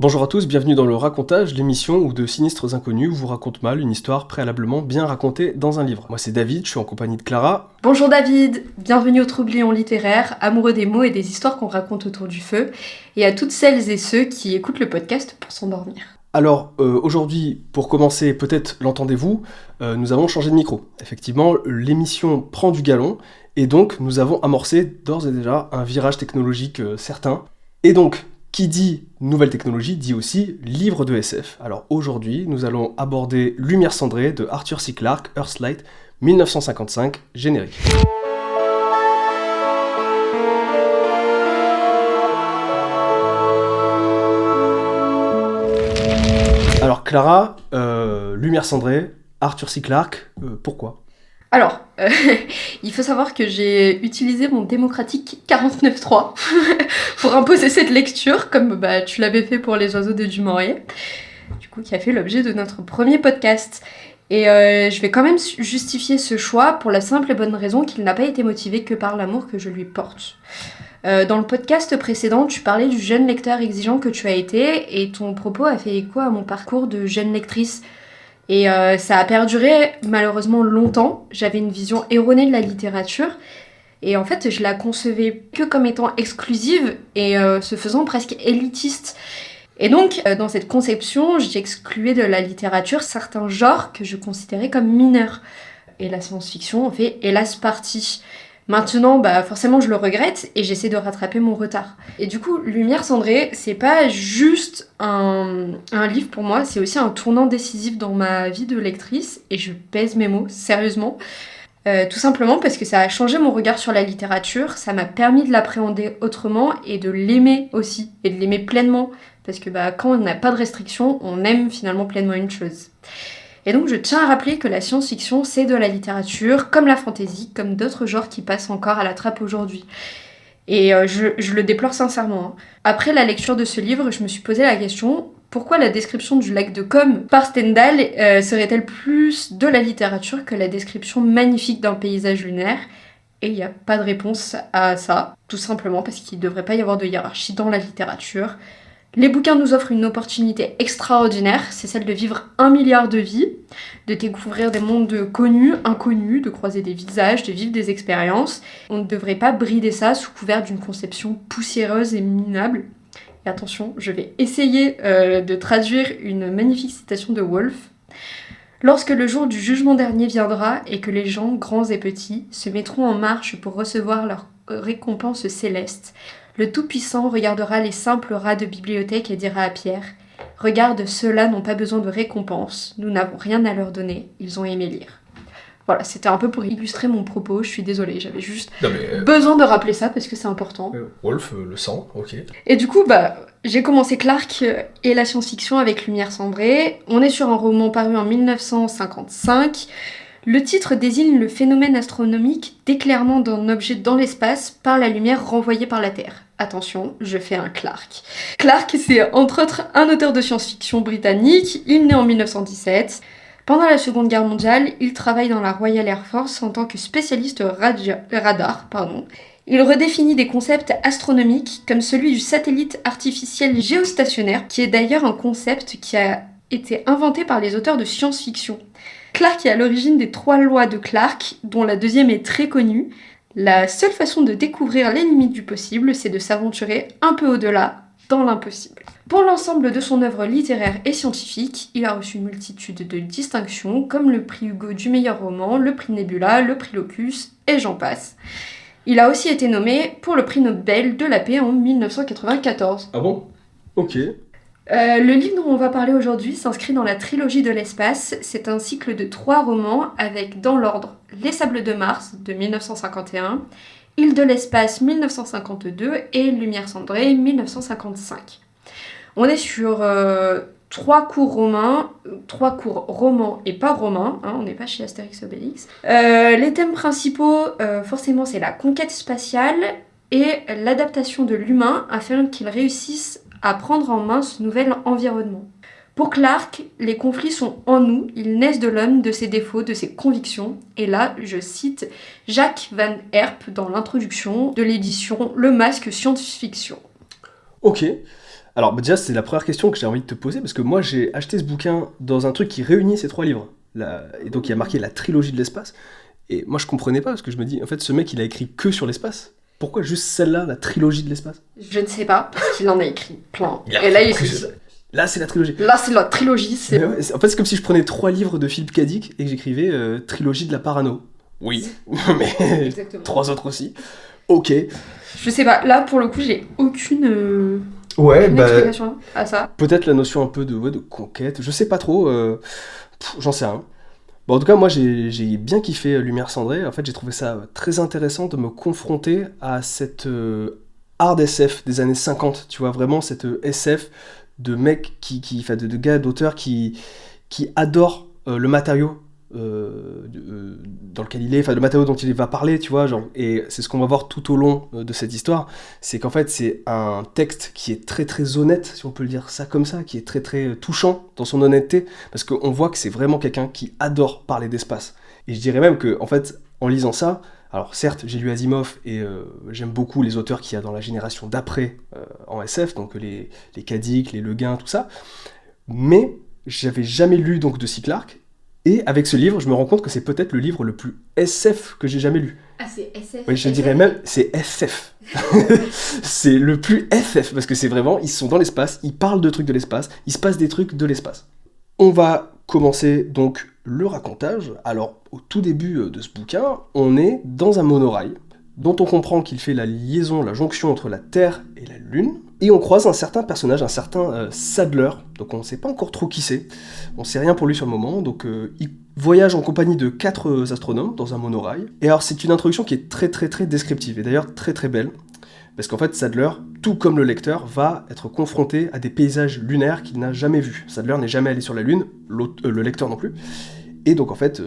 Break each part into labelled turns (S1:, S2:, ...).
S1: Bonjour à tous, bienvenue dans le Racontage, l'émission où de sinistres inconnus vous racontent mal une histoire préalablement bien racontée dans un livre. Moi c'est David, je suis en compagnie de Clara.
S2: Bonjour David, bienvenue au Troublion littéraire, amoureux des mots et des histoires qu'on raconte autour du feu, et à toutes celles et ceux qui écoutent le podcast pour s'endormir.
S1: Alors aujourd'hui, pour commencer, peut-être l'entendez-vous, nous avons changé de micro. Effectivement, l'émission prend du galon, et donc nous avons amorcé d'ores et déjà un virage technologique certain. Et donc, qui dit nouvelle technologie dit aussi livre de SF. Alors aujourd'hui, nous allons aborder Lumière cendrée de Arthur C. Clarke, Earthlight, 1955, générique. Alors Clara, Lumière cendrée, Arthur C. Clarke, pourquoi ?
S2: Alors, il faut savoir que j'ai utilisé mon démocratique 49.3 pour imposer cette lecture, comme tu l'avais fait pour Les oiseaux de Dumouriez, du coup qui a fait l'objet de notre premier podcast. Et je vais quand même justifier ce choix pour la simple et bonne raison qu'il n'a pas été motivé que par l'amour que je lui porte. Dans le podcast précédent, tu parlais du jeune lecteur exigeant que tu as été, et ton propos a fait écho à mon parcours de jeune lectrice. Et ça a perduré malheureusement longtemps. J'avais une vision erronée de la littérature. Et en fait, je la concevais que comme étant exclusive et se faisant presque élitiste. Et donc, dans cette conception, j'excluais de la littérature certains genres que je considérais comme mineurs. Et la science-fiction en fait hélas partie. Maintenant, forcément, je le regrette et j'essaie de rattraper mon retard. Et du coup, Lumière cendrée, c'est pas juste un livre pour moi, c'est aussi un tournant décisif dans ma vie de lectrice, et je pèse mes mots, sérieusement. Tout simplement parce que ça a changé mon regard sur la littérature, ça m'a permis de l'appréhender autrement et de l'aimer aussi, et de l'aimer pleinement. Parce que quand on n'a pas de restrictions, on aime finalement pleinement une chose. Et donc je tiens à rappeler que la science-fiction, c'est de la littérature, comme la fantasy, comme d'autres genres qui passent encore à la trappe aujourd'hui. Et je le déplore sincèrement. Après la lecture de ce livre, je me suis posé la question, pourquoi la description du lac de Com par Stendhal serait-elle plus de la littérature que la description magnifique d'un paysage lunaire ? Et il n'y a pas de réponse à ça, tout simplement parce qu'il ne devrait pas y avoir de hiérarchie dans la littérature. Les bouquins nous offrent une opportunité extraordinaire, c'est celle de vivre 1 milliard de vies, de découvrir des mondes connus, inconnus, de croiser des visages, de vivre des expériences. On ne devrait pas brider ça sous couvert d'une conception poussiéreuse et minable. Et attention, je vais essayer de traduire une magnifique citation de Woolf. Lorsque le jour du jugement dernier viendra et que les gens, grands et petits, se mettront en marche pour recevoir leur récompense céleste, le Tout-Puissant regardera les simples rats de bibliothèque et dira à Pierre « Regarde, ceux-là n'ont pas besoin de récompense, nous n'avons rien à leur donner, ils ont aimé lire. » Voilà, c'était un peu pour illustrer mon propos, je suis désolée, j'avais juste besoin de rappeler ça parce que c'est important.
S1: Wolf, le sang, ok.
S2: Et du coup, j'ai commencé Clarke et la science-fiction avec Lumière cendrée. On est sur un roman paru en 1955. Le titre désigne le phénomène astronomique d'éclairement d'un objet dans l'espace par la lumière renvoyée par la Terre. Attention, je fais un Clarke. Clarke, c'est entre autres un auteur de science-fiction britannique. Il naît en 1917. Pendant la Seconde Guerre mondiale, il travaille dans la Royal Air Force en tant que spécialiste radar. Il redéfinit des concepts astronomiques comme celui du satellite artificiel géostationnaire, qui est d'ailleurs un concept qui a été inventé par les auteurs de science-fiction. Clarke est à l'origine des 3 lois de Clarke, dont la deuxième est très connue. La seule façon de découvrir les limites du possible, c'est de s'aventurer un peu au-delà, dans l'impossible. Pour l'ensemble de son œuvre littéraire et scientifique, il a reçu une multitude de distinctions, comme le prix Hugo du meilleur roman, le prix Nebula, le prix Locus, et j'en passe. Il a aussi été nommé pour le prix Nobel de la paix en 1994.
S1: Ah bon ? Ok.
S2: Le livre dont on va parler aujourd'hui s'inscrit dans la trilogie de l'espace. C'est un cycle de 3 romans avec, dans l'ordre, Les Sables de Mars de 1951, Île de l'espace 1952 et Lumière cendrée 1955. On est sur 3 courts romans et pas romans, on n'est pas chez Astérix Obélix. Les thèmes principaux, forcément, c'est la conquête spatiale et l'adaptation de l'humain afin qu'il réussisse à prendre en main ce nouvel environnement. Pour Clarke, les conflits sont en nous, ils naissent de l'homme, de ses défauts, de ses convictions. Et là, je cite Jacques Van Herp dans l'introduction de l'édition Le Masque Science-Fiction.
S1: Ok. Alors déjà, c'est la première question que j'ai envie de te poser, parce que moi j'ai acheté ce bouquin dans un truc qui réunit ces 3 livres. Et donc il y a marqué la trilogie de l'espace. Et moi je comprenais pas, parce que je me dis, en fait ce mec il a écrit que sur l'espace. Pourquoi juste celle-là, la trilogie de l'espace?
S2: Je ne sais pas, parce qu'il en a écrit plein.
S1: Il a
S2: Et là, il
S1: écrit
S2: s'est
S1: que
S2: dit,
S1: Là c'est la trilogie.
S2: là, c'est la trilogie, c'est
S1: Mais ouais, en fait c'est comme si je prenais 3 livres de Philippe K. Dick et que j'écrivais trilogie de la parano. Oui, mais
S2: exactement.
S1: 3 autres aussi. Ok.
S2: Je sais pas, là, pour le coup, j'ai
S1: Ouais,
S2: aucune explication à ça.
S1: peut-être la notion un peu de conquête, je sais pas trop, j'en sais rien. Bon, en tout cas, moi j'ai bien kiffé Lumière cendrée. En fait, j'ai trouvé ça très intéressant de me confronter à cette hard SF des années 50, tu vois, vraiment cette SF de mecs enfin, de gars, d'auteurs qui adorent le matériau dans lequel il est, enfin le matériau dont il va parler, tu vois, genre, et c'est ce qu'on va voir tout au long de cette histoire, c'est qu'en fait c'est un texte qui est très très honnête, si on peut le dire ça comme ça, qui est très très touchant dans son honnêteté, parce qu'on voit que c'est vraiment quelqu'un qui adore parler d'espace. Et je dirais même que, en fait, en lisant ça, alors certes, j'ai lu Asimov et j'aime beaucoup les auteurs qu'il y a dans la génération d'après en SF, donc les K. Dick, les Le Guin, tout ça, mais j'avais jamais lu donc de C. Clarke, et avec ce livre, je me rends compte que c'est peut-être le livre le plus SF que j'ai jamais lu.
S2: Ah, c'est SF.
S1: Oui, je dirais même, c'est FF. C'est le plus FF, parce que c'est vraiment, ils sont dans l'espace, ils parlent de trucs de l'espace, il se passe des trucs de l'espace. On va commencer donc le racontage. Alors, au tout début de ce bouquin, on est dans un monorail, dont on comprend qu'il fait la liaison, la jonction entre la Terre et la Lune, et on croise un certain personnage, un certain Sadler, donc on ne sait pas encore trop qui c'est, on sait rien pour lui sur le moment, donc il voyage en compagnie de 4 astronomes dans un monorail, et alors c'est une introduction qui est très très très descriptive, et d'ailleurs très très belle, parce qu'en fait Sadler, tout comme le lecteur, va être confronté à des paysages lunaires qu'il n'a jamais vus. Sadler n'est jamais allé sur la Lune, le lecteur non plus, et donc en fait...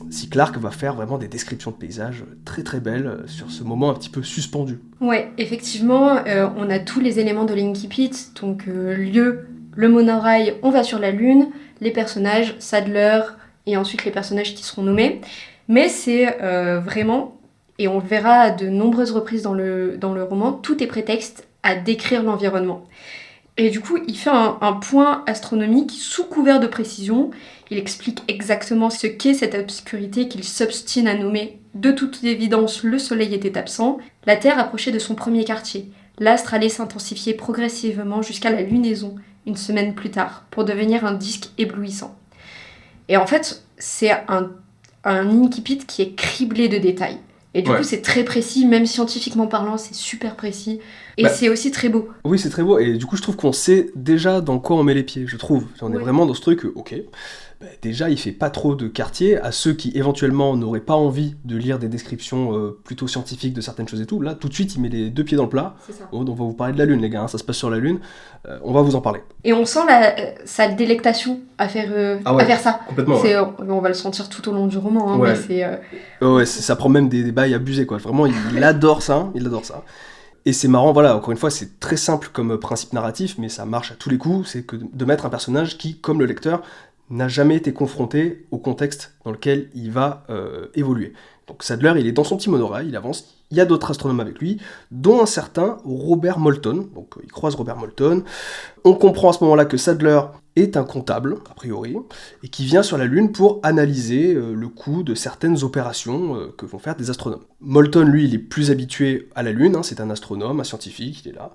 S1: C. Clarke va faire vraiment des descriptions de paysages très très belles sur ce moment un petit peu suspendu.
S2: Ouais, effectivement, on a tous les éléments de l'Inkipit, donc lieu, le monorail, on va sur la Lune, les personnages, Sadler, et ensuite les personnages qui seront nommés. Mais c'est vraiment, et on le verra à de nombreuses reprises dans le roman, tout est prétexte à décrire l'environnement. Et du coup, il fait un point astronomique sous couvert de précision. Il explique exactement ce qu'est cette obscurité qu'il s'obstine à nommer. De toute évidence, le soleil était absent. La Terre approchait de son premier quartier. L'astre allait s'intensifier progressivement jusqu'à la lunaison, une semaine plus tard, pour devenir un disque éblouissant. Et en fait, c'est un incipit qui est criblé de détails. Et du coup, c'est très précis, même scientifiquement parlant, c'est super précis. Et c'est aussi très beau.
S1: Oui, c'est très beau. Et du coup, je trouve qu'on sait déjà dans quoi on met les pieds, je trouve. On est vraiment dans ce truc, ok. Déjà, il fait pas trop de quartier. À ceux qui, éventuellement, n'auraient pas envie de lire des descriptions plutôt scientifiques de certaines choses et tout, là, tout de suite, il met les 2 pieds dans le plat.
S2: C'est ça.
S1: On va vous parler de la Lune, les gars. Ça se passe sur la Lune. On va vous en parler.
S2: Et on sent sa délectation à faire ça.
S1: Complètement.
S2: On va le sentir tout au long du roman. Hein, mais
S1: ça prend même des bails abusés, quoi. Vraiment, il adore ça. Il adore ça. Et c'est marrant, voilà, encore une fois, c'est très simple comme principe narratif, mais ça marche à tous les coups, c'est que de mettre un personnage qui, comme le lecteur, n'a jamais été confronté au contexte dans lequel il va évoluer. Donc Sadler, il est dans son petit monorail, il avance, il y a d'autres astronomes avec lui, dont un certain Robert Moulton, donc il croise Robert Moulton. On comprend à ce moment-là que Sadler est un comptable, a priori, et qui vient sur la Lune pour analyser le coût de certaines opérations que vont faire des astronomes. Moulton, lui, il est plus habitué à la Lune, hein, c'est un astronome, un scientifique, il est là,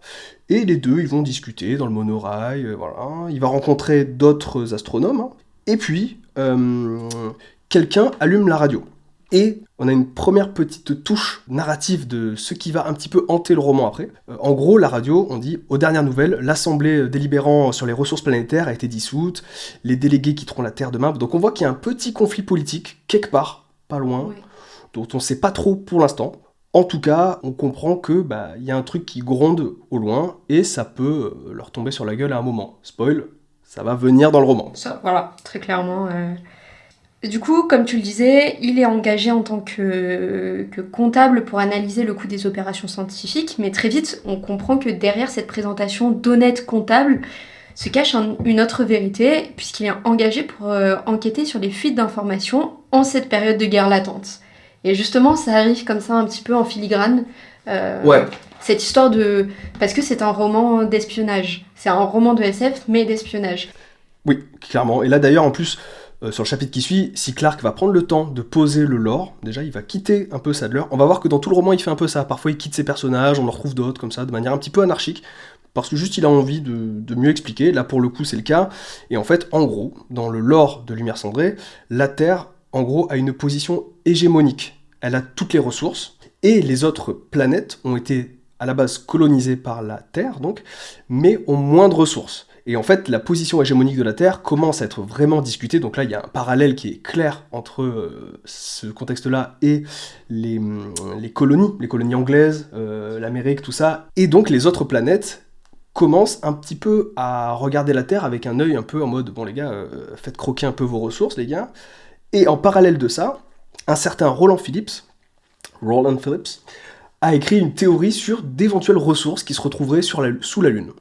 S1: et les deux, ils vont discuter dans le monorail, voilà. Il va rencontrer d'autres astronomes, hein, et puis, quelqu'un allume la radio. Et on a une première petite touche narrative de ce qui va un petit peu hanter le roman après. En gros, la radio, on dit, aux dernières nouvelles, l'Assemblée délibérant sur les ressources planétaires a été dissoute, les délégués quitteront la Terre demain. Donc on voit qu'il y a un petit conflit politique, quelque part, pas loin, dont on ne sait pas trop pour l'instant. En tout cas, on comprend que y a un truc qui gronde au loin, et ça peut leur tomber sur la gueule à un moment. Spoil, ça va venir dans le roman.
S2: Ça, voilà, très clairement... Du coup, comme tu le disais, il est engagé en tant que comptable pour analyser le coût des opérations scientifiques, mais très vite, on comprend que derrière cette présentation d'honnête comptable se cache une autre vérité, puisqu'il est engagé pour enquêter sur les fuites d'informations en cette période de guerre latente. Et justement, ça arrive comme ça un petit peu en filigrane. Cette histoire de... Parce que c'est un roman d'espionnage. C'est un roman de SF, mais d'espionnage.
S1: Oui, clairement. Et là d'ailleurs, en plus, sur le chapitre qui suit, si Clarke va prendre le temps de poser le lore, déjà il va quitter un peu Sadler. On va voir que dans tout le roman il fait un peu ça. Parfois il quitte ses personnages, on en retrouve d'autres comme ça, de manière un petit peu anarchique. Parce que juste il a envie de mieux expliquer. Là pour le coup c'est le cas. Et en fait, en gros, dans le lore de Lumière Cendrée, la Terre, en gros, a une position hégémonique. Elle a toutes les ressources. Et les autres planètes ont été à la base colonisées par la Terre, donc, mais ont moins de ressources. Et en fait, la position hégémonique de la Terre commence à être vraiment discutée. Donc là, il y a un parallèle qui est clair entre ce contexte-là et les colonies anglaises, l'Amérique, tout ça. Et donc les autres planètes commencent un petit peu à regarder la Terre avec un œil un peu en mode « Bon les gars, faites croquer un peu vos ressources, les gars ». Et en parallèle de ça, un certain Roland Phillips, a écrit une théorie sur d'éventuelles ressources qui se retrouveraient sous la Lune.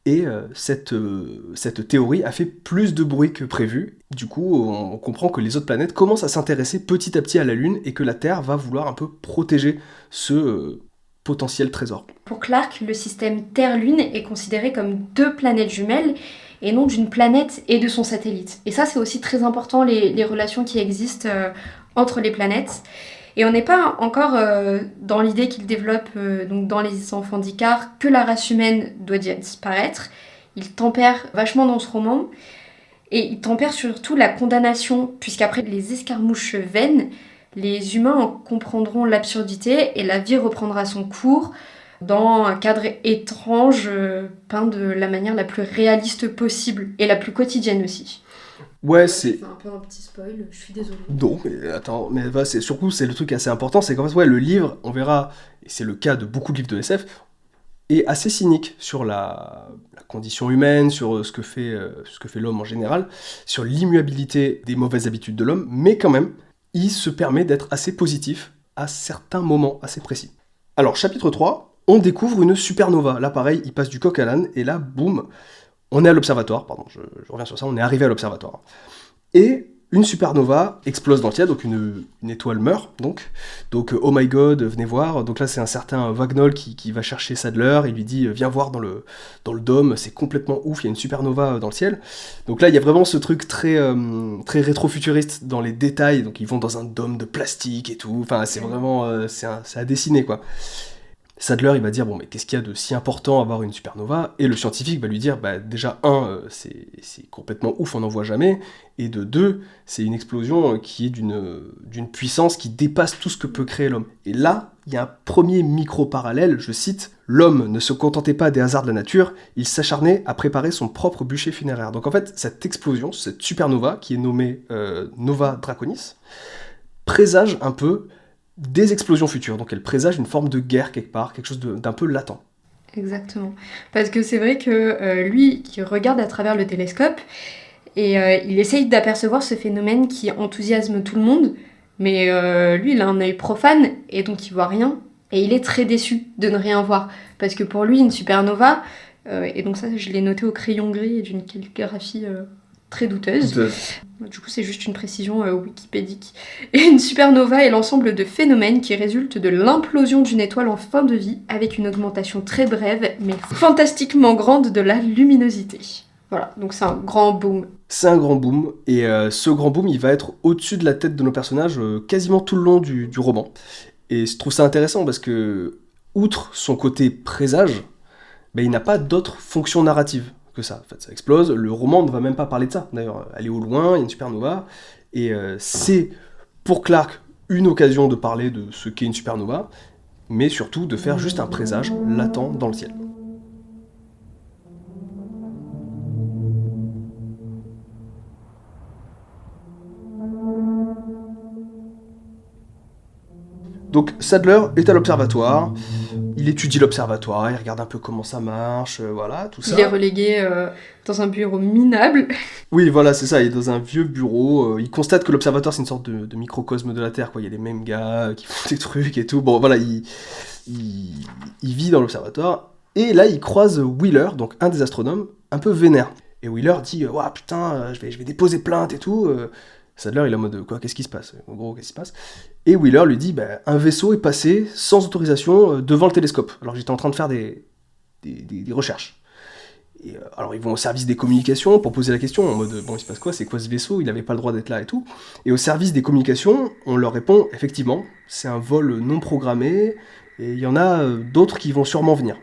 S1: Et cette théorie a fait plus de bruit que prévu. Du coup, on comprend que les autres planètes commencent à s'intéresser petit à petit à la Lune et que la Terre va vouloir un peu protéger ce potentiel trésor.
S2: Pour Clarke, le système Terre-Lune est considéré comme 2 planètes jumelles et non d'une planète et de son satellite. Et ça, c'est aussi très important, les relations qui existent entre les planètes. Et on n'est pas encore dans l'idée qu'il développe donc dans Les Enfants d'Icare que la race humaine doit disparaître. Il tempère vachement dans ce roman. Et il tempère surtout la condamnation, puisqu'après les escarmouches vaines, les humains en comprendront l'absurdité et la vie reprendra son cours dans un cadre étrange peint de la manière la plus réaliste possible et la plus quotidienne aussi.
S1: Ouais, c'est
S2: un peu un petit spoil, je suis désolée.
S1: Non, mais attends, mais surtout c'est le truc assez important, c'est qu'en fait, ouais, le livre, on verra, et c'est le cas de beaucoup de livres de SF, est assez cynique sur la condition humaine, sur ce que fait l'homme en général, sur l'immuabilité des mauvaises habitudes de l'homme, mais quand même, il se permet d'être assez positif à certains moments assez précis. Alors, chapitre 3, on découvre une supernova. Là, pareil, il passe du coq à l'âne, et là, boum, on est à l'observatoire, pardon, je reviens sur ça, on est arrivé à l'observatoire. Et une supernova explose dans le ciel, donc une étoile meurt, donc oh my god, venez voir. Donc là c'est un certain Wagnall qui va chercher Sadler, il lui dit viens voir dans le dôme, c'est complètement ouf, il y a une supernova dans le ciel. Donc là il y a vraiment ce truc très rétro-futuriste dans les détails, donc ils vont dans un dôme de plastique et tout, enfin c'est vraiment, c'est à dessiner quoi. Sadler, il va dire, bon, mais qu'est-ce qu'il y a de si important à avoir une supernova ? Et le scientifique va lui dire, bah, déjà, c'est complètement ouf, on n'en voit jamais, et de 2, c'est une explosion qui est d'une puissance qui dépasse tout ce que peut créer l'homme. Et là, il y a un premier micro-parallèle, je cite, « L'homme ne se contentait pas des hasards de la nature, il s'acharnait à préparer son propre bûcher funéraire. » Donc en fait, cette explosion, cette supernova, qui est nommée Nova Draconis, présage un peu des explosions futures, donc elle présage une forme de guerre quelque part, quelque chose d'un peu latent.
S2: Exactement, parce que c'est vrai que lui, qui regarde à travers le télescope, et il essaye d'apercevoir ce phénomène qui enthousiasme tout le monde, mais lui, il a un œil profane, et donc il voit rien, et il est très déçu de ne rien voir, parce que pour lui, une supernova, et donc ça, je l'ai noté au crayon gris et d'une calligraphie très douteuse. Du coup, c'est juste une précision wikipédique. Et une supernova est l'ensemble de phénomènes qui résultent de l'implosion d'une étoile en fin de vie, avec une augmentation très brève, mais fantastiquement grande de la luminosité. Voilà, donc c'est un grand boom.
S1: C'est un grand boom, et ce grand boom, il va être au-dessus de la tête de nos personnages quasiment tout le long du roman. Et je trouve ça intéressant parce que, outre son côté présage, ben, il n'a pas d'autre fonction narrative que ça. En fait, ça explose, le roman ne va même pas parler de ça. D'ailleurs, elle est au loin, il y a une supernova, et c'est pour Clarke une occasion de parler de ce qu'est une supernova, mais surtout de faire juste un présage latent dans le ciel. Donc Sadler est à l'observatoire, il étudie l'observatoire, il regarde un peu comment ça marche, voilà, tout ça.
S2: Il est relégué dans un bureau minable.
S1: Oui, voilà, c'est ça, il est dans un vieux bureau, il constate que l'observatoire c'est une sorte de microcosme de la Terre, quoi. Il y a les mêmes gars qui font des trucs et tout, bon voilà, il vit dans l'observatoire, et là il croise Wheeler, donc un des astronomes, un peu vénère. Et Wheeler dit « Ouah, putain, je vais déposer plainte et tout », Sadler, il est en mode quoi, qu'est-ce qui se passe? En gros, qu'est-ce qui se passe? Et Wheeler lui dit un vaisseau est passé sans autorisation devant le télescope. Alors j'étais en train de faire des recherches. Et, alors ils vont au service des communications pour poser la question en mode bon, il se passe quoi? C'est quoi ce vaisseau? Il n'avait pas le droit d'être là et tout. Et au service des communications, on leur répond effectivement, c'est un vol non programmé et il y en a d'autres qui vont sûrement venir.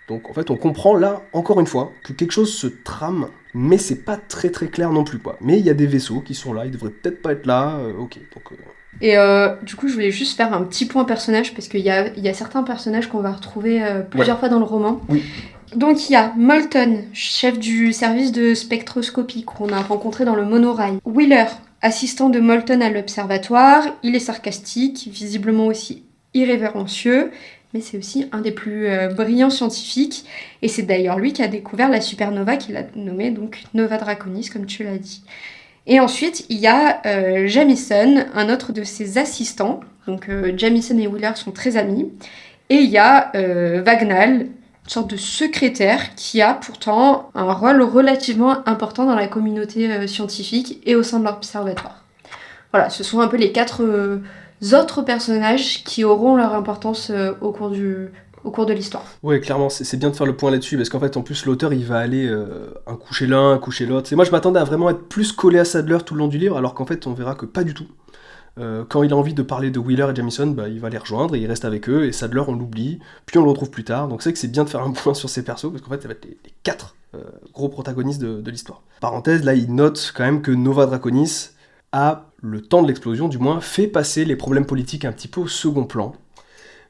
S1: Donc en fait, on comprend là, encore une fois, que quelque chose se trame, mais c'est pas très très clair non plus, quoi. Mais il y a des vaisseaux qui sont là, ils devraient peut-être pas être là, ok. Donc,
S2: Et du coup, je voulais juste faire un petit point personnage, parce qu'il y a certains personnages qu'on va retrouver plusieurs fois dans le roman.
S1: Oui.
S2: Donc il y a Moulton, chef du service de spectroscopie qu'on a rencontré dans le monorail. Wheeler, assistant de Moulton à l'observatoire, il est sarcastique, visiblement aussi irrévérencieux, mais c'est aussi un des plus brillants scientifiques, et c'est d'ailleurs lui qui a découvert la supernova qu'il a nommée donc Nova Draconis, comme tu l'as dit. Et ensuite, il y a Jamison, un autre de ses assistants, donc Jamison et Wheeler sont très amis, et il y a Wagnall, une sorte de secrétaire qui a pourtant un rôle relativement important dans la communauté scientifique et au sein de l'observatoire. Voilà, ce sont un peu les 4 autres personnages qui auront leur importance au cours de l'histoire.
S1: Ouais, clairement, c'est bien de faire le point là-dessus, parce qu'en fait, en plus, l'auteur, il va aller un coup chez l'un, un coup chez l'autre. Moi, je m'attendais à vraiment être plus collé à Sadler tout le long du livre, alors qu'en fait, on verra que pas du tout. Quand il a envie de parler de Wheeler et Jamison, il va les rejoindre et il reste avec eux, et Sadler, on l'oublie, puis on le retrouve plus tard. Donc c'est que c'est bien de faire un point sur ces persos, parce qu'en fait, ça va être les 4 gros protagonistes de l'histoire. Parenthèse, là, il note quand même que Nova Draconis a, le temps de l'explosion du moins, fait passer les problèmes politiques un petit peu au second plan.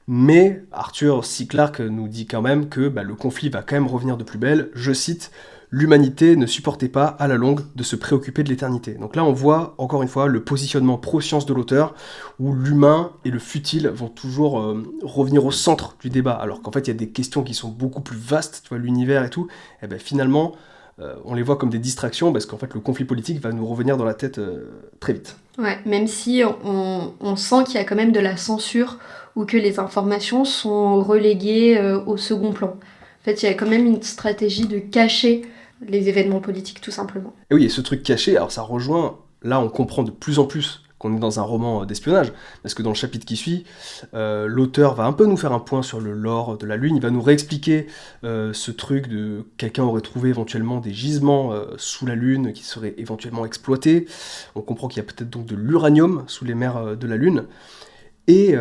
S1: Mais Arthur C. Clarke nous dit quand même que le conflit va quand même revenir de plus belle. Je cite, « L'humanité ne supportait pas, à la longue, de se préoccuper de l'éternité. » Donc là, on voit, encore une fois, le positionnement pro-science de l'auteur, où l'humain et le futile vont toujours revenir au centre du débat, alors qu'en fait, il y a des questions qui sont beaucoup plus vastes, tu vois, l'univers et tout, et finalement, on les voit comme des distractions, parce qu'en fait, le conflit politique va nous revenir dans la tête très vite.
S2: Ouais, même si on sent qu'il y a quand même de la censure, ou que les informations sont reléguées au second plan. En fait, il y a quand même une stratégie de cacher les événements politiques, tout simplement.
S1: Et oui, et ce truc caché, alors ça rejoint, là on comprend de plus en plus qu'on est dans un roman d'espionnage, parce que dans le chapitre qui suit, l'auteur va un peu nous faire un point sur le lore de la Lune, il va nous réexpliquer ce truc de quelqu'un aurait trouvé éventuellement des gisements sous la Lune qui seraient éventuellement exploités, on comprend qu'il y a peut-être donc de l'uranium sous les mers de la Lune, et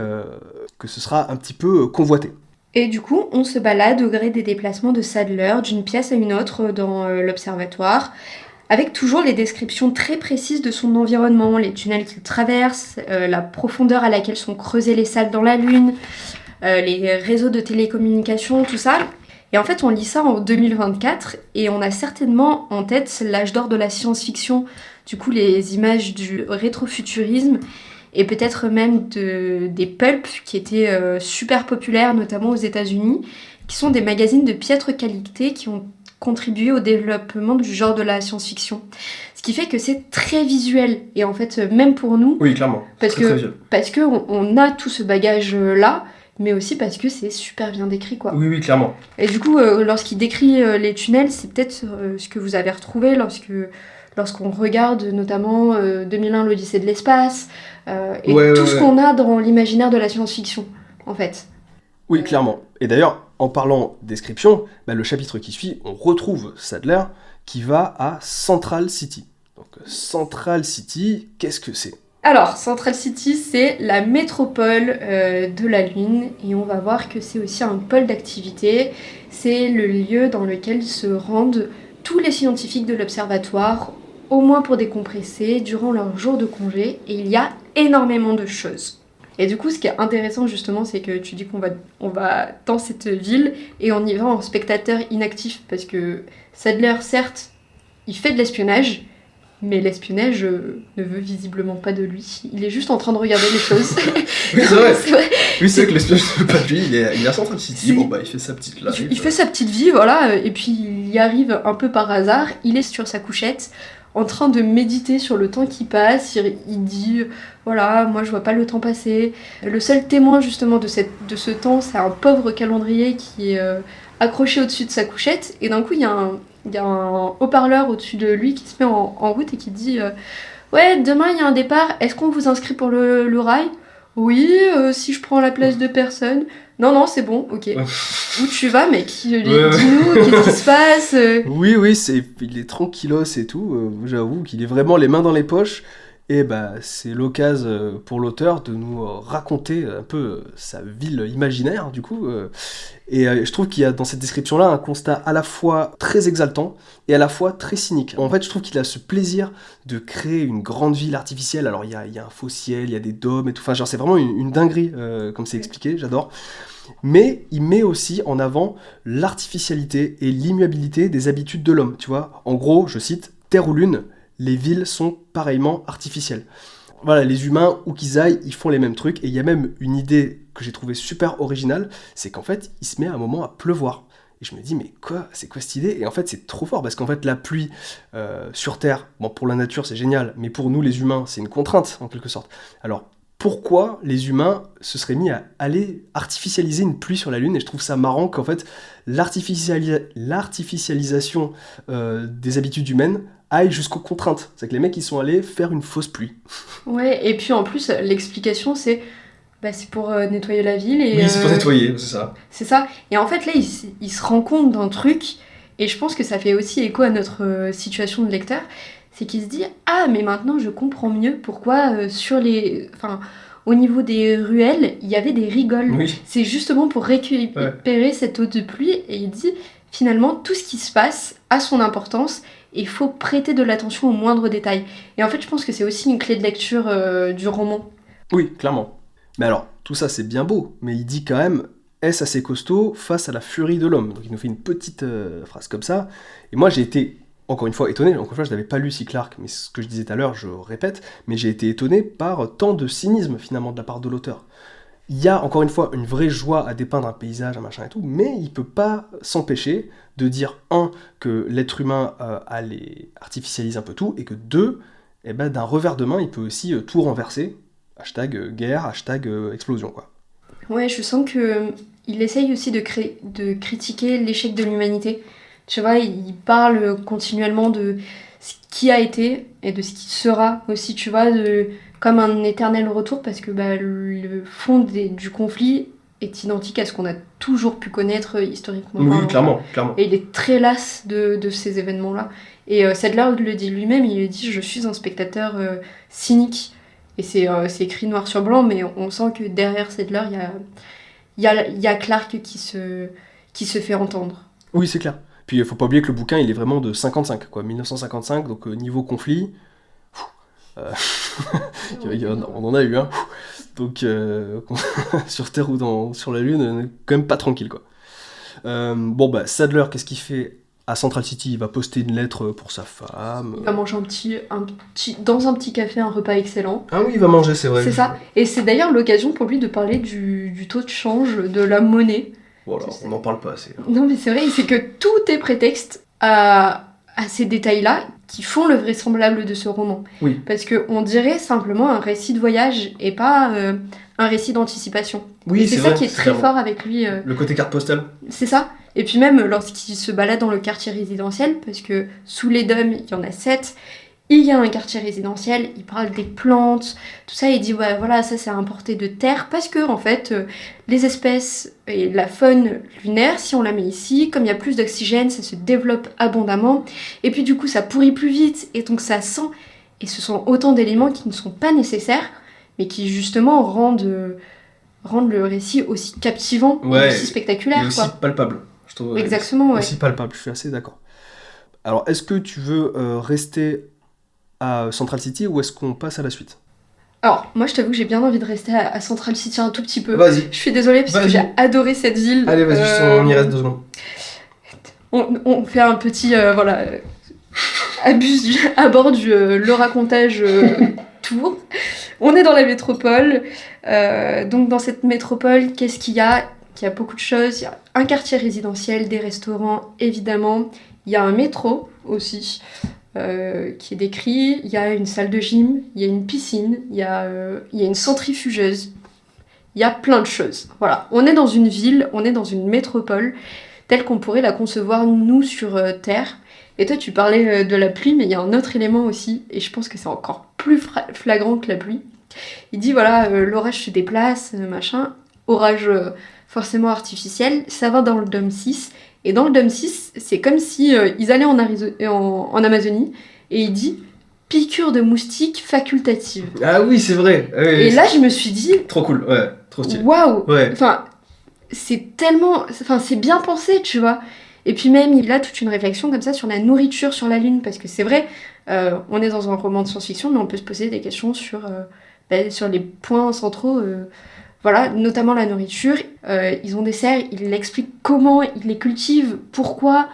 S1: que ce sera un petit peu convoité.
S2: Et du coup, on se balade au gré des déplacements de Sadler d'une pièce à une autre dans l'observatoire, avec toujours les descriptions très précises de son environnement, les tunnels qu'il traverse, la profondeur à laquelle sont creusées les salles dans la Lune, les réseaux de télécommunications, tout ça. Et en fait, on lit ça en 2024 et on a certainement en tête l'âge d'or de la science-fiction, du coup les images du rétrofuturisme, et peut-être même des pulps qui étaient super populaires, notamment aux États-Unis, qui sont des magazines de piètre qualité qui ont contribué au développement du genre de la science-fiction. Ce qui fait que c'est très visuel, et en fait, même pour nous...
S1: Oui, clairement,
S2: parce qu'on a tout ce bagage-là, mais aussi parce que c'est super bien décrit, quoi.
S1: Oui, clairement.
S2: Et du coup, lorsqu'il décrit les tunnels, c'est peut-être ce que vous avez retrouvé lorsqu'on regarde notamment 2001 l'Odyssée de l'espace, et tout ce qu'on a dans l'imaginaire de la science-fiction, en fait.
S1: Oui, clairement. Et d'ailleurs, en parlant description, le chapitre qui suit, on retrouve Sadler qui va à Central City. Donc Central City, qu'est-ce que c'est ?
S2: Alors, Central City, c'est la métropole de la Lune, et on va voir que c'est aussi un pôle d'activité. C'est le lieu dans lequel se rendent tous les scientifiques de l'observatoire, au moins pour décompresser, durant leur jour de congé, et il y a énormément de choses. Et du coup, ce qui est intéressant justement, c'est que tu dis qu'on va dans cette ville, et on y va en spectateur inactif, parce que Sadler, certes, il fait de l'espionnage, mais l'espionnage ne veut visiblement pas de lui. Il est juste en train de regarder les choses.
S1: Oui, c'est vrai. Oui, c'est vrai que l'espionnage ne veut pas de lui. Il est à Central City. Il fait sa petite life.
S2: Il fait sa petite vie, voilà. Et puis, il y arrive un peu par hasard. Il est sur sa couchette, en train de méditer sur le temps qui passe. Il dit, voilà, moi, je vois pas le temps passer. Le seul témoin, justement, de ce temps, c'est un pauvre calendrier qui est accroché au-dessus de sa couchette. Et d'un coup, il y a un haut-parleur au-dessus de lui qui se met en route et qui dit Ouais, demain il y a un départ, est-ce qu'on vous inscrit pour le rail? Oui, si je prends la place de personne. Non, non, c'est bon, ok.
S1: Ouais.
S2: Où tu vas, mec?
S1: Ouais.
S2: Dis-nous, qu'est-ce qui se passe?
S1: Oui, il est tranquillos et tout. J'avoue qu'il est vraiment les mains dans les poches. Et bah, c'est l'occasion pour l'auteur de nous raconter un peu sa ville imaginaire, du coup. Je trouve qu'il y a dans cette description-là un constat à la fois très exaltant et à la fois très cynique. En fait, je trouve qu'il a ce plaisir de créer une grande ville artificielle. Alors, il y a un faux ciel, il y a des dômes et tout. Enfin, genre, c'est vraiment une dinguerie, comme c'est expliqué, j'adore. Mais il met aussi en avant l'artificialité et l'immuabilité des habitudes de l'homme, tu vois. En gros, je cite, Terre ou Lune, les villes sont pareillement artificielles. Voilà, les humains, où qu'ils aillent, ils font les mêmes trucs. Et il y a même une idée que j'ai trouvée super originale, c'est qu'en fait, il se met à un moment à pleuvoir. Et je me dis, mais quoi, c'est quoi cette idée? Et en fait, c'est trop fort, parce qu'en fait, la pluie sur Terre, bon, pour la nature, c'est génial, mais pour nous, les humains, c'est une contrainte, en quelque sorte. Alors, pourquoi les humains se seraient mis à aller artificialiser une pluie sur la Lune? Et je trouve ça marrant qu'en fait, l'artificialisation des habitudes humaines aille jusqu'aux contraintes. C'est que les mecs, ils sont allés faire une fausse pluie.
S2: Ouais, et puis en plus, l'explication c'est c'est pour nettoyer la ville et
S1: Oui, c'est pour nettoyer, c'est ça.
S2: c'est ça. Et en fait, là, il se rend compte d'un truc, et je pense que ça fait aussi écho à notre situation de lecteur, c'est qu'il se dit ah, mais maintenant je comprends mieux pourquoi au niveau des ruelles, il y avait des rigoles.
S1: Oui.
S2: C'est justement pour récupérer cette eau de pluie, et il dit finalement tout ce qui se passe a son importance. Et il faut prêter de l'attention aux moindres détails. Et en fait, je pense que c'est aussi une clé de lecture du roman.
S1: Oui, clairement. Mais alors, tout ça c'est bien beau, mais il dit quand même est-ce assez costaud face à la furie de l'homme. Donc il nous fait une petite phrase comme ça. Et moi j'ai été, encore une fois, étonné. Encore une fois, je n'avais pas lu C. Clarke, mais ce que je disais tout à l'heure, je répète, mais j'ai été étonné par tant de cynisme finalement de la part de l'auteur. Il y a encore une fois une vraie joie à dépeindre un paysage, un machin et tout, mais il peut pas s'empêcher de dire, un, que l'être humain artificialise un peu tout, et que deux, eh ben, d'un revers de main, il peut aussi tout renverser. Hashtag guerre, hashtag explosion, quoi.
S2: Ouais, je sens que il essaye aussi de critiquer l'échec de l'humanité. Tu vois, il parle continuellement de ce qui a été et de ce qui sera aussi, tu vois, comme un éternel retour, parce que le fond du conflit est identique à ce qu'on a toujours pu connaître historiquement
S1: Oui,
S2: parlant.
S1: clairement.
S2: Et il est très las de ces événements-là. Et Sadler le dit lui-même, il dit « Je suis un spectateur cynique ». Et c'est écrit noir sur blanc, mais on sent que derrière Sadler, il y a Clarke qui se fait entendre.
S1: Oui, c'est clair. Puis il faut pas oublier que le bouquin, il est vraiment de 55, quoi, 1955, donc niveau conflit, euh, on en a eu, hein. Donc sur Terre ou sur la Lune, on est quand même pas tranquille, quoi. Sadler, qu'est-ce qu'il fait à Central City? Il va poster une lettre pour sa femme.
S2: Il va manger dans un petit café, un repas excellent.
S1: Ah oui, il va manger, c'est vrai.
S2: C'est ça. Et c'est d'ailleurs l'occasion pour lui de parler du taux de change, de la monnaie.
S1: Voilà, on n'en parle pas assez.
S2: Non, mais c'est vrai, c'est que tout est prétexte à ces détails-là qui font le vraisemblable de ce roman.
S1: Oui.
S2: Parce qu'on dirait simplement un récit de voyage et pas un récit d'anticipation.
S1: Oui,
S2: et c'est ça qui est très fort avec lui.
S1: Le côté carte postale.
S2: C'est ça. Et puis même lorsqu'il se balade dans le quartier résidentiel, parce que sous les dômes, il y en a 7, il y a un quartier résidentiel, il parle des plantes, tout ça, il dit ouais voilà, ça c'est importé de terre, parce que en fait, les espèces et la faune lunaire, si on la met ici, comme il y a plus d'oxygène, ça se développe abondamment, et puis du coup ça pourrit plus vite, et donc ça sent, et ce sont autant d'éléments qui ne sont pas nécessaires, mais qui justement rendent le récit aussi captivant, et aussi spectaculaire.
S1: Et aussi palpable, je trouve.
S2: Exactement, ouais.
S1: Aussi palpable, je suis assez d'accord. Alors, est-ce que tu veux rester à Central City ou est-ce qu'on passe à la suite?
S2: Alors, moi je t'avoue que j'ai bien envie de rester à Central City un tout petit peu.
S1: Vas-y.
S2: Je suis désolée parce que j'ai adoré cette ville.
S1: Allez, vas-y, on y reste 2 secondes.
S2: On fait un petit, aborde le racontage tour. On est dans la métropole. Donc dans cette métropole, qu'est-ce qu'il y a? Il y a beaucoup de choses. Il y a un quartier résidentiel, des restaurants, évidemment. Il y a un métro aussi. Qui est décrit, il y a une salle de gym, il y a une piscine, il y a une centrifugeuse, il y a plein de choses. Voilà, on est dans une ville, on est dans une métropole, telle qu'on pourrait la concevoir nous sur Terre. Et toi tu parlais de la pluie, mais il y a un autre élément aussi, et je pense que c'est encore plus flagrant que la pluie. Il dit voilà, l'orage se déplace, machin, orage forcément artificiel, ça va dans le dôme 6. Et dans le dôme 6, c'est comme si ils allaient en Amazonie, et il dit piqûre de moustique facultative.
S1: Ah oui, c'est vrai.
S2: Et là, je me suis dit...
S1: Trop cool, ouais, trop stylé.
S2: Waouh.
S1: Ouais.
S2: Enfin, c'est tellement... Enfin, c'est bien pensé, tu vois. Et puis même, il a toute une réflexion comme ça sur la nourriture sur la Lune, parce que c'est vrai, on est dans un roman de science-fiction, mais on peut se poser des questions sur les points centraux, voilà, notamment la nourriture. Ils ont des serres, il explique comment ils les cultivent, pourquoi,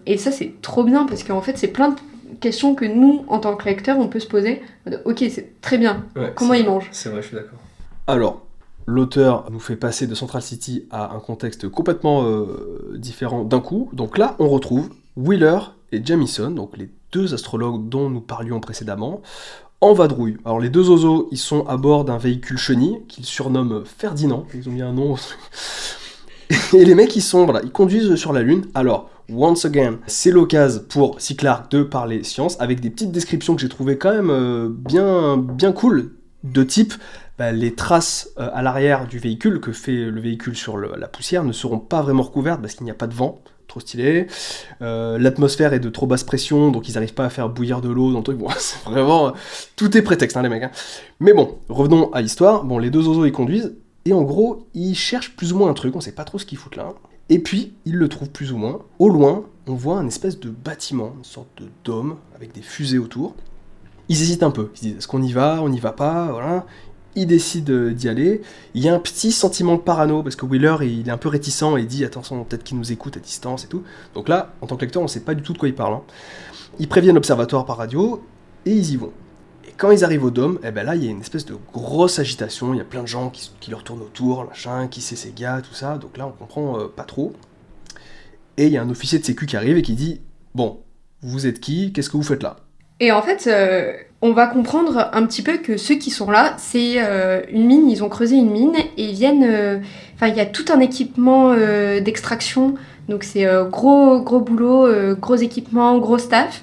S2: et ça c'est trop bien, parce qu'en fait c'est plein de questions que nous, en tant que lecteurs, on peut se poser. Ok, c'est très bien, comment ils mangent.
S1: C'est vrai, je suis d'accord. Alors, l'auteur nous fait passer de Central City à un contexte complètement différent d'un coup. Donc là, on retrouve Wheeler et Jamison, donc les deux astrologues dont nous parlions précédemment, en vadrouille. Alors les deux oiseaux, ils sont à bord d'un véhicule chenille qu'ils surnomment Ferdinand. Ils ont mis un nom. Et les mecs, ils conduisent sur la Lune. Alors, once again, c'est l'occasion pour C. Clarke de parler science avec des petites descriptions que j'ai trouvées quand même bien cool, de type les traces à l'arrière du véhicule que fait le véhicule sur la poussière ne seront pas vraiment recouvertes parce qu'il n'y a pas de vent. Trop stylé. L'atmosphère est de trop basse pression, donc ils n'arrivent pas à faire bouillir de l'eau dans le truc. Bon, c'est vraiment... Tout est prétexte, hein, les mecs. Hein. Mais bon, revenons à l'histoire. Bon, les deux oiseaux, ils conduisent, et en gros, ils cherchent plus ou moins un truc, on sait pas trop ce qu'ils foutent là. Et puis, ils le trouvent plus ou moins. Au loin, on voit un espèce de bâtiment, une sorte de dôme, avec des fusées autour. Ils hésitent un peu. Ils se disent, est-ce qu'on y va, on n'y va pas, voilà. Ils décident d'y aller. Il y a un petit sentiment de parano, parce que Wheeler, il est un peu réticent, et il dit, attention, peut-être qu'il nous écoute à distance et tout. Donc là, en tant que lecteur, on sait pas du tout de quoi il parle. Hein. Ils préviennent l'observatoire par radio, et ils y vont. Et quand ils arrivent au dôme, là, il y a une espèce de grosse agitation, il y a plein de gens qui leur tournent autour, machin, qui c'est ces gars, tout ça, donc là, on comprend pas trop. Et il y a un officier de sécu qui arrive et qui dit, bon, vous êtes qui, qu'est-ce que vous faites là ?
S2: Et en fait, on va comprendre un petit peu que ceux qui sont là, c'est une mine, ils ont creusé une mine et ils viennent... il y a tout un équipement d'extraction, donc c'est gros boulot, gros équipement, gros staff.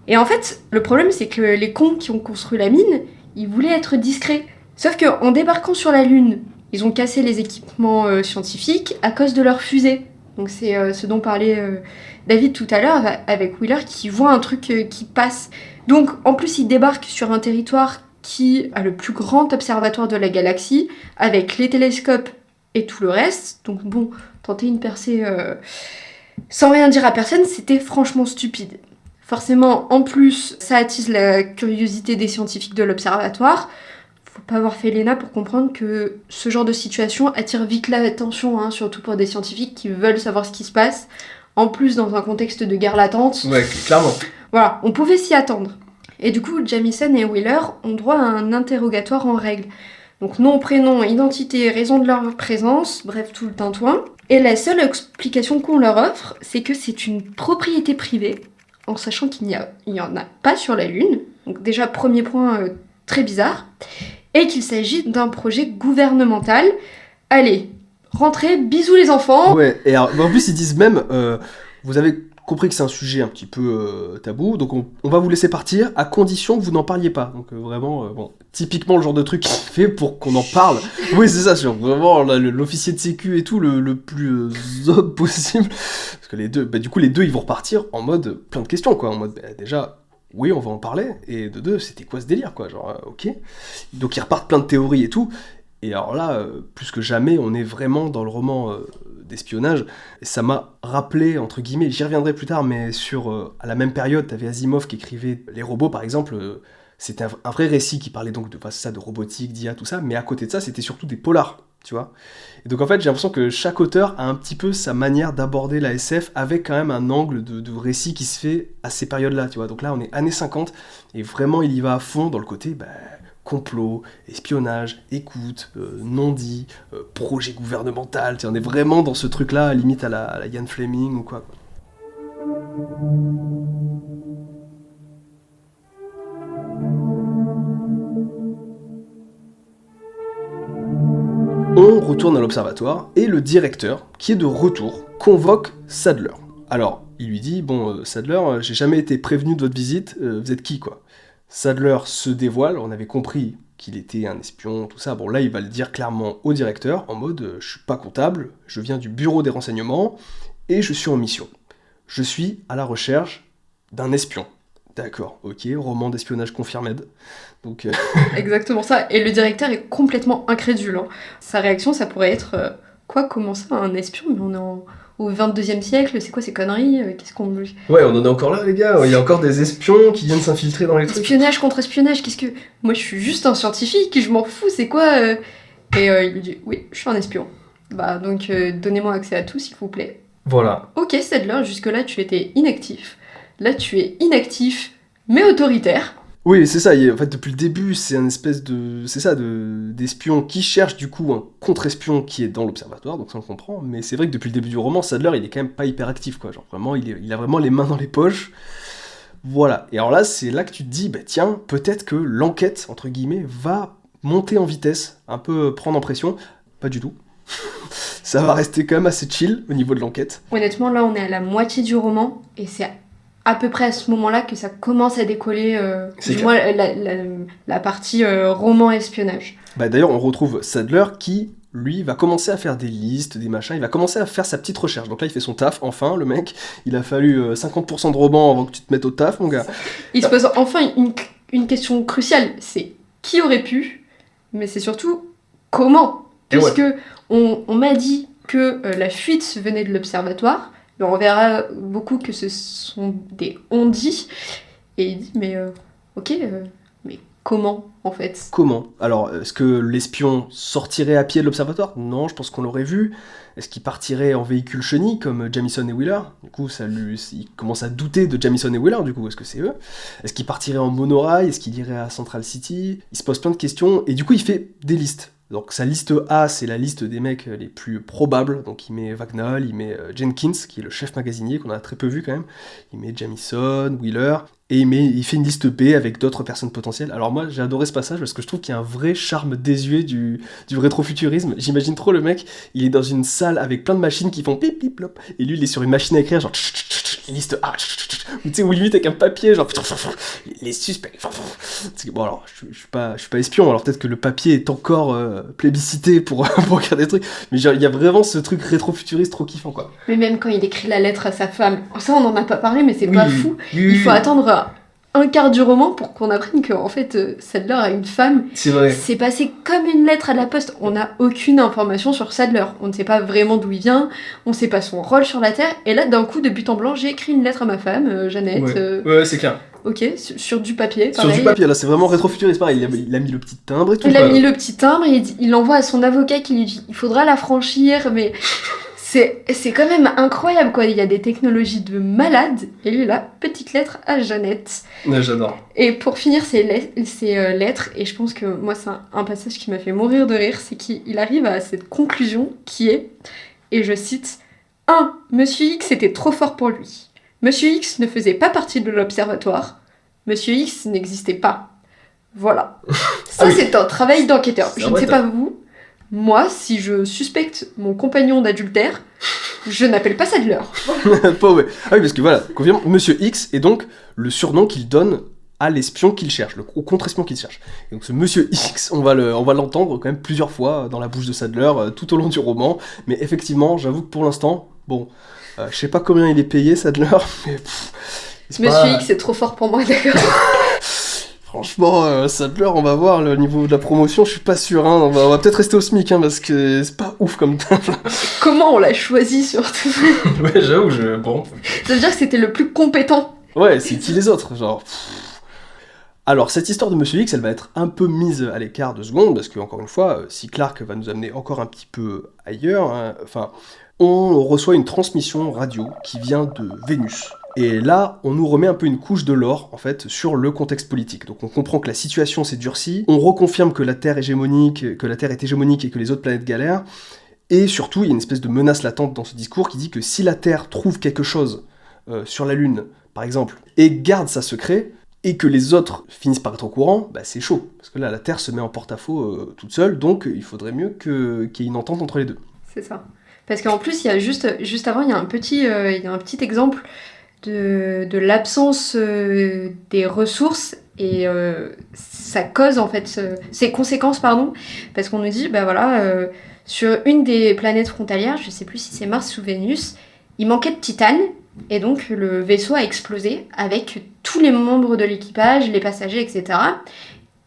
S2: Et en fait, le problème, c'est que les cons qui ont construit la mine, ils voulaient être discrets. Sauf qu'en débarquant sur la Lune, ils ont cassé les équipements scientifiques à cause de leur fusée. Donc c'est ce dont parlait David tout à l'heure avec Wheeler qui voit un truc qui passe. Donc en plus ils débarquent sur un territoire qui a le plus grand observatoire de la galaxie avec les télescopes et tout le reste. Donc bon, tenter une percée sans rien dire à personne, c'était franchement stupide. Forcément, en plus, ça attise la curiosité des scientifiques de l'observatoire. Faut pas avoir fait l'ENA pour comprendre que ce genre de situation attire vite l'attention, hein, surtout pour des scientifiques qui veulent savoir ce qui se passe. En plus, dans un contexte de guerre latente.
S1: Ouais, clairement.
S2: Voilà, on pouvait s'y attendre. Et du coup, Jamison et Wheeler ont droit à un interrogatoire en règle. Donc nom, prénom, identité, raison de leur présence, bref, tout le tintouin. Et la seule explication qu'on leur offre, c'est que c'est une propriété privée, en sachant qu'il n'y en a pas sur la Lune. Donc déjà, premier point très bizarre. Et qu'il s'agit d'un projet gouvernemental. Allez, rentrez, bisous les enfants.
S1: Ouais, et alors, en plus ils disent même, vous avez compris que c'est un sujet un petit peu tabou, donc on va vous laisser partir à condition que vous n'en parliez pas. Donc vraiment, typiquement le genre de truc qui fait pour qu'on en parle. Oui, c'est ça, sur vraiment l'officier de sécu et tout, le plus homme possible. Parce que les deux, du coup les deux ils vont repartir en mode plein de questions, quoi. En mode, déjà... Oui, on va en parler, et de deux, c'était quoi ce délire, quoi, genre, ok. Donc ils repartent plein de théories et tout, et alors là, plus que jamais, on est vraiment dans le roman d'espionnage, et ça m'a rappelé, entre guillemets, j'y reviendrai plus tard, mais à la même période, t'avais Asimov qui écrivait Les robots, par exemple, c'était un vrai récit qui parlait donc de robotique, d'IA, tout ça, mais à côté de ça, c'était surtout des polars, tu vois. Et donc en fait, j'ai l'impression que chaque auteur a un petit peu sa manière d'aborder la SF avec quand même un angle de récit qui se fait à ces périodes-là, tu vois. Donc là, on est années 50, et vraiment, il y va à fond dans le côté complot, espionnage, écoute, non-dit, projet gouvernemental, tu sais, on est vraiment dans ce truc-là, limite à la Ian Fleming ou quoi. On retourne à l'observatoire et le directeur, qui est de retour, convoque Sadler. Alors, il lui dit, bon, Sadler, j'ai jamais été prévenu de votre visite, vous êtes qui, quoi ? Sadler se dévoile, on avait compris qu'il était un espion, tout ça. Bon, là, il va le dire clairement au directeur, en mode « je suis pas comptable, je viens du bureau des renseignements, et je suis en mission. Je suis à la recherche d'un espion. » D'accord, ok, roman d'espionnage confirmé. Donc,
S2: Exactement ça. Et le directeur est complètement incrédule. Hein. Sa réaction, ça pourrait être quoi, comment ça, un espion? Mais on est au 22e siècle, c'est quoi ces conneries? Qu'est-ce qu'on.
S1: Ouais, on en est encore là, les gars. Il y a encore des espions qui viennent s'infiltrer dans les trucs.
S2: Espionnage contre espionnage, qu'est-ce que. Moi, je suis juste un scientifique, je m'en fous, c'est quoi Et il lui dit oui, je suis un espion. Bah, donc, donnez-moi accès à tout, s'il vous plaît.
S1: Voilà.
S2: Ok, Sadler, jusque-là, tu étais inactif. Là, tu es inactif, mais autoritaire.
S1: Oui, c'est ça. En fait, depuis le début, c'est un espèce de, c'est ça, d'espion qui cherche du coup un contre-espion qui est dans l'observatoire. Donc ça on comprend. Mais c'est vrai que depuis le début du roman, Sadler, il est quand même pas hyper actif, quoi. Genre vraiment, il a vraiment les mains dans les poches. Voilà. Et alors là, c'est là que tu te dis, bah tiens, peut-être que l'enquête entre guillemets va monter en vitesse, un peu prendre en pression. Pas du tout. Ça va rester quand même assez chill au niveau de l'enquête.
S2: Honnêtement, là, on est à la moitié du roman et c'est à peu près à ce moment-là que ça commence à décoller, du moins la partie roman-espionnage.
S1: Bah d'ailleurs, on retrouve Sadler qui, lui, va commencer à faire des listes, des machins, il va commencer à faire sa petite recherche. Donc là, il fait son taf, enfin, le mec, il a fallu 50% de roman avant que tu te mettes au taf, mon gars.
S2: Il se pose enfin une question cruciale, c'est qui aurait pu, mais c'est surtout comment. Puisque on m'a dit que la fuite venait de l'observatoire, mais on verra beaucoup que ce sont des on-dit, et il dit, mais ok, mais comment, en fait?
S1: Comment? Alors, est-ce que l'espion sortirait à pied de l'observatoire? Non, je pense qu'on l'aurait vu. Est-ce qu'il partirait en véhicule chenille, comme Jamison et Wheeler? Du coup, il commence à douter de Jamison et Wheeler, du coup, est-ce que c'est eux? Est-ce qu'il partirait en monorail? Est-ce qu'il irait à Central City? Il se pose plein de questions, et du coup, il fait des listes. Donc sa liste A, c'est la liste des mecs les plus probables. Donc il met Wagnall, il met Jenkins, qui est le chef magasinier, qu'on a très peu vu quand même. Il met Jamison, Wheeler, et il fait une liste B avec d'autres personnes potentielles. Alors moi, j'ai adoré ce passage parce que je trouve qu'il y a un vrai charme désuet du rétrofuturisme. J'imagine trop le mec, il est dans une salle avec plein de machines qui font pip pip plop, et lui il est sur une machine à écrire, genre liste A, ou tu sais, ou limite avec un papier, genre les suspects. Bon alors, je suis pas espion, alors peut-être que le papier est encore plébiscité pour regarder des trucs, mais genre il y a vraiment ce truc rétro-futuriste trop kiffant, quoi.
S2: Mais même quand il écrit la lettre à sa femme, ça on en a pas parlé, mais c'est pas fou.
S1: Oui,
S2: il faut attendre un quart du roman pour qu'on apprenne que en fait Sadler a une femme.
S1: C'est vrai.
S2: C'est passé comme une lettre à la poste. On n'a aucune information sur Sadler. On ne sait pas vraiment d'où il vient. On ne sait pas son rôle sur la Terre. Et là, d'un coup, de but en blanc, j'ai écrit une lettre à ma femme, Jeannette.
S1: Ouais, c'est clair.
S2: Ok, sur du papier.
S1: Pareil. Sur du papier, là, c'est vraiment rétro-futuriste. Pareil, il a mis le petit timbre et tout.
S2: Il a mis le petit timbre. Il l'envoie à son avocat qui lui dit il faudra la franchir, mais. C'est quand même incroyable, quoi. Il y a des technologies de malade. Et lui, là, petite lettre à Jeannette.
S1: Ouais, j'adore.
S2: Et pour finir ces lettres, et je pense que moi, c'est un passage qui m'a fait mourir de rire, c'est qu'il arrive à cette conclusion qui est, et je cite, 1. Monsieur X était trop fort pour lui. Monsieur X ne faisait pas partie de l'observatoire. Monsieur X n'existait pas. Voilà. Ça, c'est un travail d'enquêteur. Je ne sais pas vous. Moi, si je suspecte mon compagnon d'adultère, je n'appelle pas Sadler.
S1: Pas ouais. Ah oui, parce que voilà, confirme, Monsieur X est donc le surnom qu'il donne à l'espion qu'il cherche, au contre-espion qu'il cherche. Et donc ce Monsieur X, on va l'entendre quand même plusieurs fois dans la bouche de Sadler tout au long du roman. Mais effectivement, j'avoue que pour l'instant, bon, je sais pas combien il est payé Sadler, mais
S2: Monsieur X est trop fort pour moi, d'accord.
S1: Franchement, Sadler, on va voir le niveau de la promotion, je suis pas sûr, hein. On va peut-être rester au SMIC, hein, parce que c'est pas ouf comme taf.
S2: Comment on l'a choisi surtout?
S1: Ouais, j'avoue, bon.
S2: Ça veut dire que c'était le plus compétent.
S1: Ouais, c'est qui les autres, genre. Alors, cette histoire de Monsieur X, elle va être un peu mise à l'écart de secondes, parce que, encore une fois, si Clark va nous amener encore un petit peu ailleurs, hein, enfin, on reçoit une transmission radio qui vient de Vénus. Et là, on nous remet un peu une couche de lore, en fait, sur le contexte politique. Donc on comprend que la situation s'est durcie, on reconfirme que la Terre est hégémonique et que les autres planètes galèrent, et surtout, il y a une espèce de menace latente dans ce discours qui dit que si la Terre trouve quelque chose sur la Lune, par exemple, et garde ça secret, et que les autres finissent par être au courant, bah c'est chaud. Parce que là, la Terre se met en porte-à-faux toute seule, donc il faudrait mieux qu'il y ait une entente entre les deux.
S2: C'est ça. Parce qu'en plus, il y a juste avant, il y a un petit exemple de l'absence des ressources Et ça cause en fait ces conséquences, pardon, parce qu'on nous dit, bah voilà, sur une des planètes frontalières, je sais plus si c'est Mars ou Vénus, il manquait de titane, et donc le vaisseau a explosé avec tous les membres de l'équipage, les passagers, etc.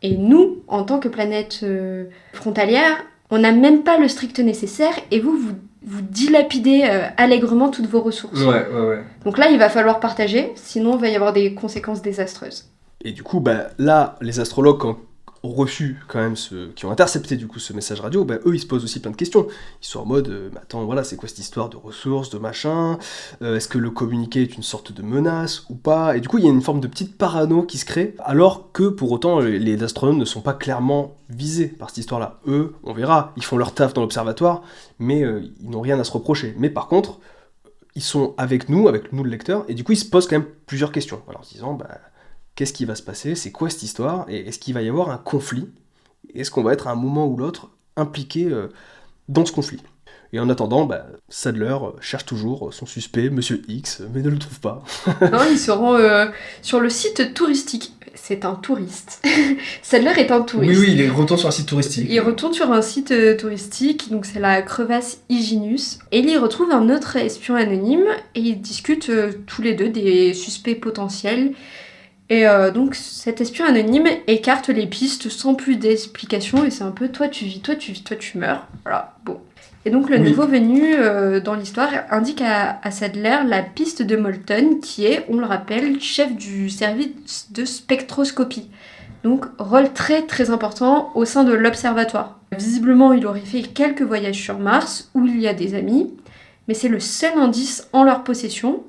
S2: Et nous, en tant que planète frontalière, on n'a même pas le strict nécessaire, et vous dilapidez allègrement toutes vos ressources.
S1: Ouais.
S2: Donc là, il va falloir partager, sinon il va y avoir des conséquences désastreuses.
S1: Et du coup, là, les astrologues ont reçu quand même qui ont intercepté du coup ce message radio, eux ils se posent aussi plein de questions. Ils sont en mode, attends, voilà, c'est quoi cette histoire de ressources, de machin, est-ce que le communiqué est une sorte de menace ou pas? Et du coup, il y a une forme de petite parano qui se crée, alors que pour autant, les astronomes ne sont pas clairement visés par cette histoire-là. Eux, on verra, ils font leur taf dans l'observatoire, mais ils n'ont rien à se reprocher. Mais par contre, ils sont avec nous le lecteur, et du coup, ils se posent quand même plusieurs questions, en se disant, qu'est-ce qui va se passer? C'est quoi cette histoire? Et est-ce qu'il va y avoir un conflit? Est-ce qu'on va être à un moment ou l'autre impliqué dans ce conflit? Et en attendant, Sadler cherche toujours son suspect, Monsieur X, mais ne le trouve pas.
S2: Non, il se rend sur le site touristique. C'est un touriste. Sadler est un touriste.
S1: Oui, il retourne sur un site touristique.
S2: Il retourne sur un site touristique, donc c'est la crevasse Hyginus. Et il y retrouve un autre espion anonyme, et ils discutent tous les deux des suspects potentiels. Et donc cet espion anonyme écarte les pistes sans plus d'explication, et c'est un peu toi tu vis, toi tu meurs. Voilà, bon. Et donc le nouveau venu dans l'histoire indique à Sadler la piste de Moulton, qui est, on le rappelle, chef du service de spectroscopie. Donc rôle très très important au sein de l'observatoire. Visiblement, il aurait fait quelques voyages sur Mars, où il y a des amis, mais c'est le seul indice en leur possession.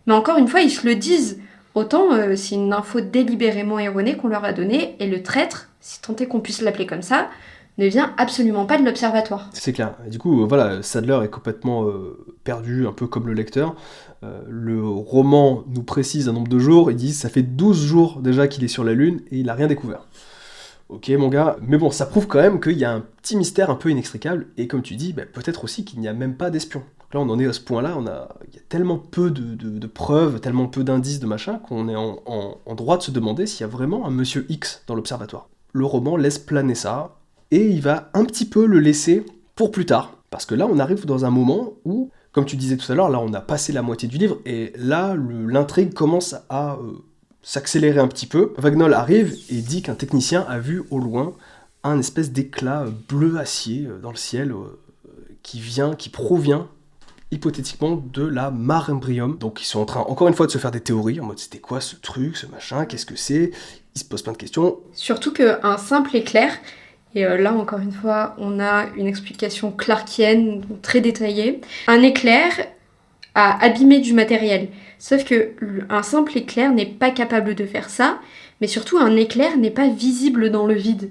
S2: Mais encore une fois, ils se le disent. Autant c'est une info délibérément erronée qu'on leur a donnée, et le traître, si tant est qu'on puisse l'appeler comme ça, ne vient absolument pas de l'observatoire.
S1: C'est clair. Et du coup, voilà, Sadler est complètement perdu, un peu comme le lecteur. Le roman nous précise un nombre de jours, ils disent ça fait 12 jours déjà qu'il est sur la Lune et il n'a rien découvert. Ok mon gars, mais bon, ça prouve quand même qu'il y a un petit mystère un peu inextricable, et comme tu dis, peut-être aussi qu'il n'y a même pas d'espion. Là, on en est à ce point-là, il y a tellement peu de preuves, tellement peu d'indices de machin, qu'on est en droit de se demander s'il y a vraiment un Monsieur X dans l'observatoire. Le roman laisse planer ça, et il va un petit peu le laisser pour plus tard. Parce que là, on arrive dans un moment où, comme tu disais tout à l'heure, là, on a passé la moitié du livre, et là, l'intrigue commence à s'accélérer un petit peu. Wagnall arrive et dit qu'un technicien a vu au loin un espèce d'éclat bleu acier dans le ciel qui provient hypothétiquement de la mare Imbrium. Donc ils sont en train encore une fois de se faire des théories en mode c'était quoi ce truc, ce machin, qu'est-ce que c'est? Ils se posent plein de questions.
S2: Surtout qu'un simple éclair, et là encore une fois on a une explication clarkienne donc très détaillée, un éclair a abîmé du matériel. Sauf que un simple éclair n'est pas capable de faire ça, mais surtout un éclair n'est pas visible dans le vide.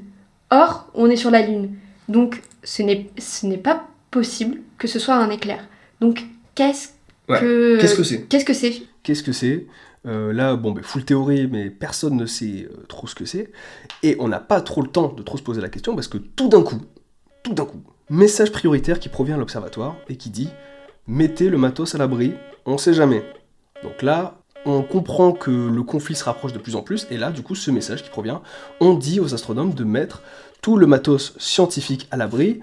S2: Or, on est sur la Lune, donc ce n'est pas possible que ce soit un éclair. Donc, qu'est-ce que c'est?
S1: Qu'est-ce que c'est? Là, full théorie, mais personne ne sait trop ce que c'est. Et on n'a pas trop le temps de trop se poser la question, parce que tout d'un coup, message prioritaire qui provient de l'observatoire, et qui dit « Mettez le matos à l'abri, on sait jamais ». Donc là, on comprend que le conflit se rapproche de plus en plus, et là, du coup, ce message qui provient, on dit aux astronomes de mettre tout le matos scientifique à l'abri.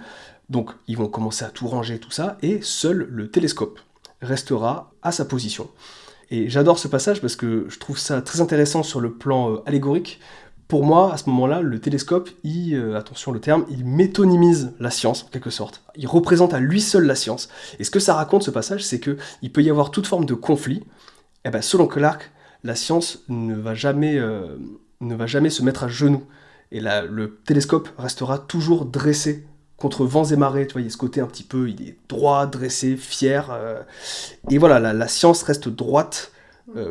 S1: Donc ils vont commencer à tout ranger, tout ça, et seul le télescope restera à sa position. Et j'adore ce passage parce que je trouve ça très intéressant sur le plan allégorique. Pour moi, à ce moment-là, le télescope, attention le terme, il métonymise la science, en quelque sorte. Il représente à lui seul la science. Et ce que ça raconte, ce passage, c'est qu'il peut y avoir toute forme de conflit. Et selon Clarke, la science ne va jamais se mettre à genoux. Et là, le télescope restera toujours dressé contre vents et marées, tu vois, il y a ce côté un petit peu, il est droit, dressé, fier, et voilà, la science reste droite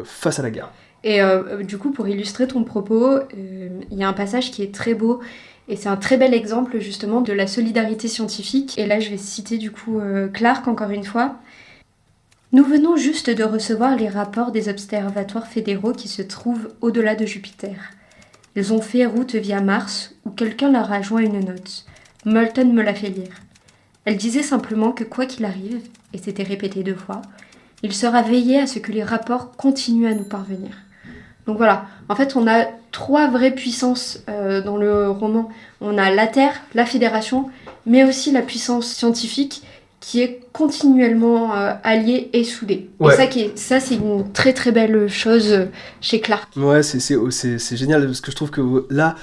S1: face à la guerre.
S2: Et du coup, pour illustrer ton propos, il y a un passage qui est très beau, et c'est un très bel exemple justement de la solidarité scientifique, et là je vais citer du coup Clarke encore une fois. Nous venons juste de recevoir les rapports des observatoires fédéraux qui se trouvent au-delà de Jupiter. Ils ont fait route via Mars, où quelqu'un leur a joint une note. Moulton me l'a fait lire. Elle disait simplement que quoi qu'il arrive, et c'était répété 2 fois, il sera veillé à ce que les rapports continuent à nous parvenir. Donc voilà, en fait on a 3 vraies puissances dans le roman. On a la Terre, la Fédération, mais aussi la puissance scientifique qui est continuellement alliée et soudée.
S1: Ouais.
S2: Et ça, c'est une très très belle chose chez Clarke.
S1: Ouais, c'est génial parce que je trouve que là,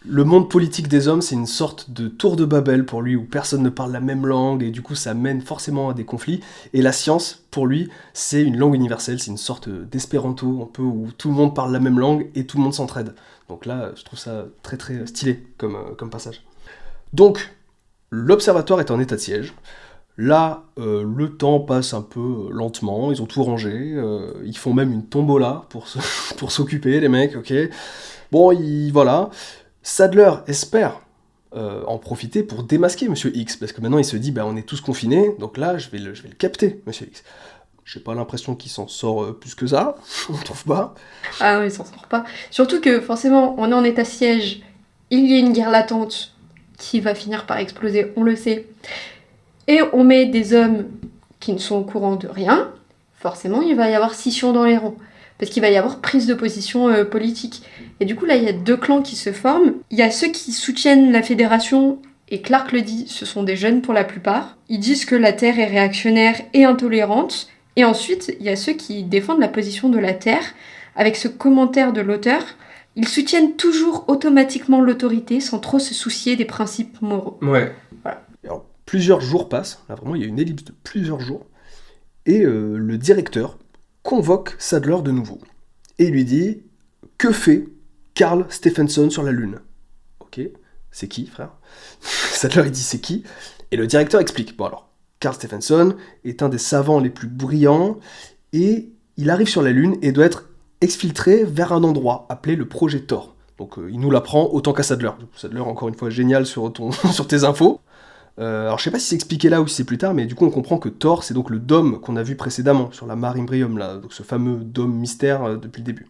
S1: le monde politique des hommes, c'est une sorte de tour de Babel pour lui où personne ne parle la même langue et du coup ça mène forcément à des conflits. Et la science, pour lui, c'est une langue universelle, c'est une sorte d'espéranto un peu où tout le monde parle la même langue et tout le monde s'entraide. Donc là, je trouve ça très très stylé comme passage. Donc, l'observatoire est en état de siège. Là, le temps passe un peu lentement, ils ont tout rangé, ils font même une tombola pour s'occuper, les mecs, ok. Bon, voilà. Sadler espère en profiter pour démasquer Monsieur X, parce que maintenant il se dit, on est tous confinés, donc là, je vais le capter, Monsieur X. J'ai pas l'impression qu'il s'en sort plus que ça, on trouve pas.
S2: Ah non, il s'en sort pas. Surtout que, forcément, on est en état siège, il y a une guerre latente qui va finir par exploser, on le sait. Et on met des hommes qui ne sont au courant de rien, forcément il va y avoir scission dans les rangs. Parce qu'il va y avoir prise de position politique. Et du coup là il y a 2 clans qui se forment. Il y a ceux qui soutiennent la fédération, et Clarke le dit, ce sont des jeunes pour la plupart. Ils disent que la Terre est réactionnaire et intolérante. Et ensuite il y a ceux qui défendent la position de la Terre, avec ce commentaire de l'auteur. Ils soutiennent toujours automatiquement l'autorité sans trop se soucier des principes moraux.
S1: Ouais.
S2: Voilà.
S1: Alors, plusieurs jours passent, là vraiment il y a une ellipse de plusieurs jours, et le directeur convoque Sadler de nouveau, et lui dit « Que fait Carl Stephenson sur la Lune ?» Ok, c'est qui, frère? Sadler il dit « C'est qui ?» Et le directeur explique. Bon alors, Carl Stephenson est un des savants les plus brillants, et il arrive sur la Lune et doit être exfiltré vers un endroit appelé le projet Thor. Donc il nous l'apprend autant qu'à Sadler. Sadler, encore une fois, génial sur tes infos. Alors je sais pas si c'est expliqué là ou si c'est plus tard, mais du coup on comprend que Thor, c'est donc le dôme qu'on a vu précédemment sur la Mare Imbrium, là, donc ce fameux dôme mystère depuis le début.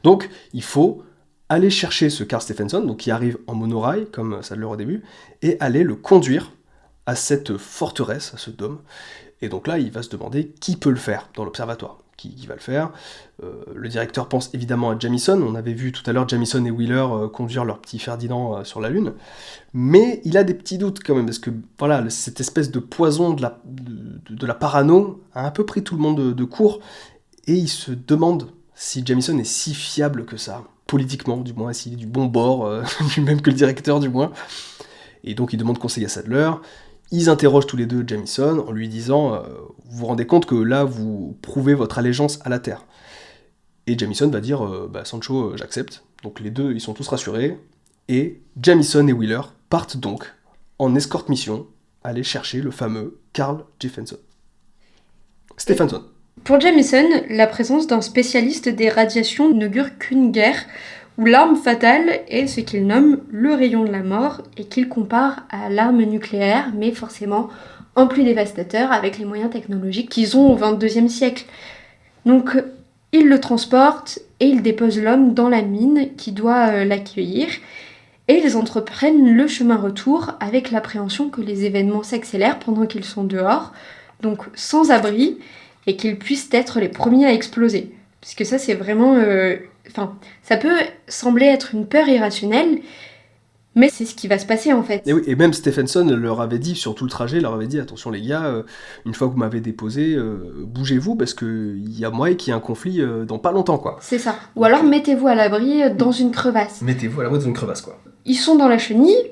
S1: Donc il faut aller chercher ce Carl Stephenson, donc qui arrive en monorail, comme Sadler au début, et aller le conduire à cette forteresse, à ce dôme. Et donc là il va se demander qui peut le faire dans l'observatoire. Qui va le faire. Le directeur pense évidemment à Jamison. On avait vu tout à l'heure Jamison et Wheeler conduire leur petit Ferdinand sur la Lune. Mais il a des petits doutes quand même, parce que voilà, cette espèce de poison de la parano a un peu pris tout le monde de court, et il se demande si Jamison est si fiable que ça, politiquement du moins, s'il est du bon bord, même que le directeur du moins. Et donc il demande conseil à Sadler. Ils interrogent tous les deux Jamison en lui disant vous vous rendez compte que là, vous prouvez votre allégeance à la Terre. Et Jamison va dire Sancho, j'accepte. Donc les deux, ils sont tous rassurés. Et Jamison et Wheeler partent donc en escorte mission aller chercher le fameux Carl Stephenson.
S2: Pour Jamison, la présence d'un spécialiste des radiations n'augure qu'une guerre où l'arme fatale est ce qu'il nomme le rayon de la mort et qu'il compare à l'arme nucléaire, mais forcément en plus dévastateur avec les moyens technologiques qu'ils ont au XXIe siècle. Donc il le transporte et il dépose l'homme dans la mine qui doit l'accueillir, et ils entreprennent le chemin retour avec l'appréhension que les événements s'accélèrent pendant qu'ils sont dehors, donc sans abri, et qu'ils puissent être les premiers à exploser. Parce que ça c'est vraiment... ça peut sembler être une peur irrationnelle, mais c'est ce qui va se passer en fait.
S1: Et oui, et même Stephenson leur avait dit, sur tout le trajet, leur avait dit, attention les gars, une fois que vous m'avez déposé, bougez-vous, parce qu'il y a moyen qu'il y ait un conflit dans pas longtemps, quoi.
S2: C'est ça. Ou alors mettez-vous à l'abri dans une crevasse.
S1: Mettez-vous à l'abri dans une crevasse, quoi.
S2: Ils sont dans la chenille,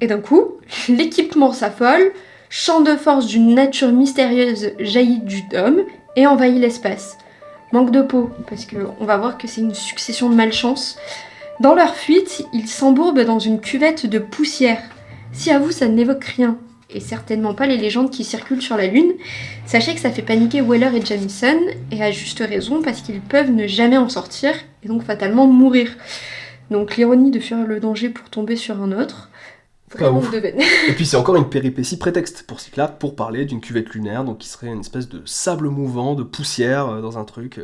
S2: et d'un coup, l'équipement s'affole, champ de force d'une nature mystérieuse jaillit du dôme et envahit l'espace. Manque de peau, parce qu'on va voir que c'est une succession de malchance. Dans leur fuite, ils s'embourbent dans une cuvette de poussière. Si à vous ça n'évoque rien, et certainement pas les légendes qui circulent sur la Lune, sachez que ça fait paniquer Wheeler et Jamison, et à juste raison, parce qu'ils peuvent ne jamais en sortir, et donc fatalement mourir. Donc l'ironie de fuir le danger pour tomber sur un autre, vraiment de veine.
S1: Et puis c'est encore une péripétie prétexte pour Cyclope pour parler d'une cuvette lunaire, donc qui serait une espèce de sable mouvant, de poussière dans un truc.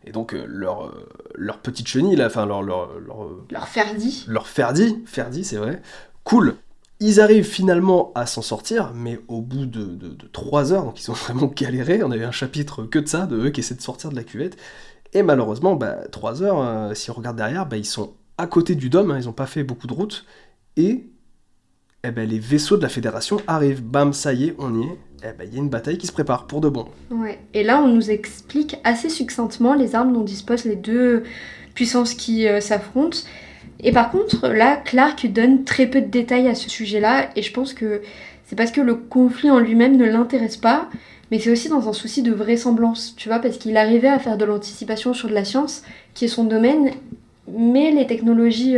S1: Et donc leur petite chenille, là, enfin
S2: leur ferdi.
S1: Leur ferdi, c'est vrai, cool. Ils arrivent finalement à s'en sortir, mais au bout de 3 heures, donc ils ont vraiment galéré. On avait un chapitre que de ça, de eux qui essaient de sortir de la cuvette. Et malheureusement, 3 heures, si on regarde derrière, ils sont à côté du dôme, ils n'ont pas fait beaucoup de route, et les vaisseaux de la Fédération arrivent. Bam, ça y est, on y est. Il y a une bataille qui se prépare, pour de bon.
S2: Ouais. Et là, on nous explique assez succinctement les armes dont disposent les deux puissances qui s'affrontent. Et par contre, là, Clark donne très peu de détails à ce sujet-là, et je pense que c'est parce que le conflit en lui-même ne l'intéresse pas, mais c'est aussi dans un souci de vraisemblance, tu vois, parce qu'il arrivait à faire de l'anticipation sur de la science, qui est son domaine, mais les technologies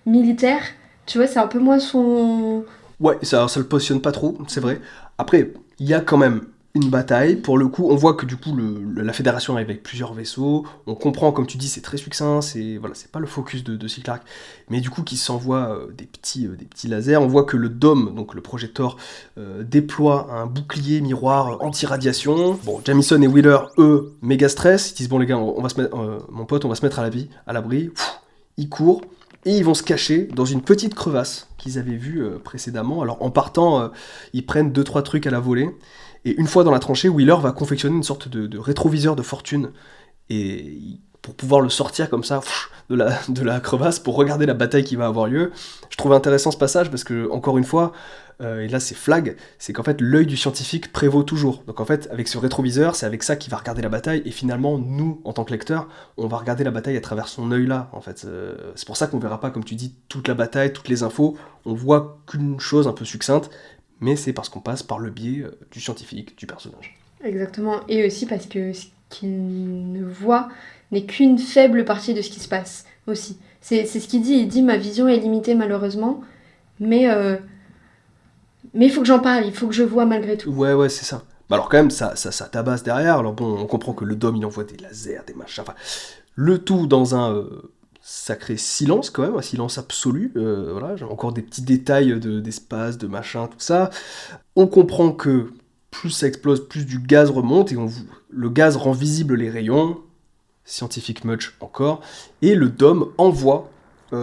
S2: militaires, tu vois, c'est un peu moins son...
S1: Ouais, ça le positionne pas trop, c'est vrai. Après, il y a quand même une bataille. Pour le coup, on voit que du coup, la Fédération arrive avec plusieurs vaisseaux. On comprend, comme tu dis, c'est très succinct. C'est pas le focus de C. Clark. Mais du coup, qui s'envoie des petits lasers. On voit que le dôme, donc le projecteur, déploie un bouclier miroir anti-radiation. Bon, Jamison et Wheeler, eux, méga stress. Ils disent, bon les gars, on va se mettre, mon pote, on va se mettre à l'abri. Ils courent. Et ils vont se cacher dans une petite crevasse qu'ils avaient vue précédemment. Alors en partant, ils prennent 2-3 trucs à la volée. Et une fois dans la tranchée, Wheeler va confectionner une sorte de rétroviseur de fortune. Et pour pouvoir le sortir comme ça de la crevasse, pour regarder la bataille qui va avoir lieu. Je trouve intéressant ce passage parce que, encore une fois, et là c'est flag, c'est qu'en fait l'œil du scientifique prévaut toujours. Donc en fait, avec ce rétroviseur, c'est avec ça qu'il va regarder la bataille, et finalement, nous, en tant que lecteurs, on va regarder la bataille à travers son œil là, en fait. C'est pour ça qu'on verra pas, comme tu dis, toute la bataille, toutes les infos, on voit qu'une chose un peu succincte, mais c'est parce qu'on passe par le biais du scientifique, du personnage.
S2: Exactement, et aussi parce que ce qu'il ne voit n'est qu'une faible partie de ce qui se passe, aussi. C'est ce qu'il dit, il dit « ma vision est limitée malheureusement, mais il faut que j'en parle, il faut que je vois malgré tout. »
S1: Ouais, c'est ça. Alors quand même, ça tabasse derrière, alors bon, on comprend que le dôme, il envoie des lasers, des machins, enfin, le tout dans un... sacré silence quand même, un silence absolu, voilà, j'ai encore des petits détails d'espace, de machin, tout ça. On comprend que plus ça explose, plus du gaz remonte, et le gaz rend visible les rayons, scientifique much encore, et le dôme envoie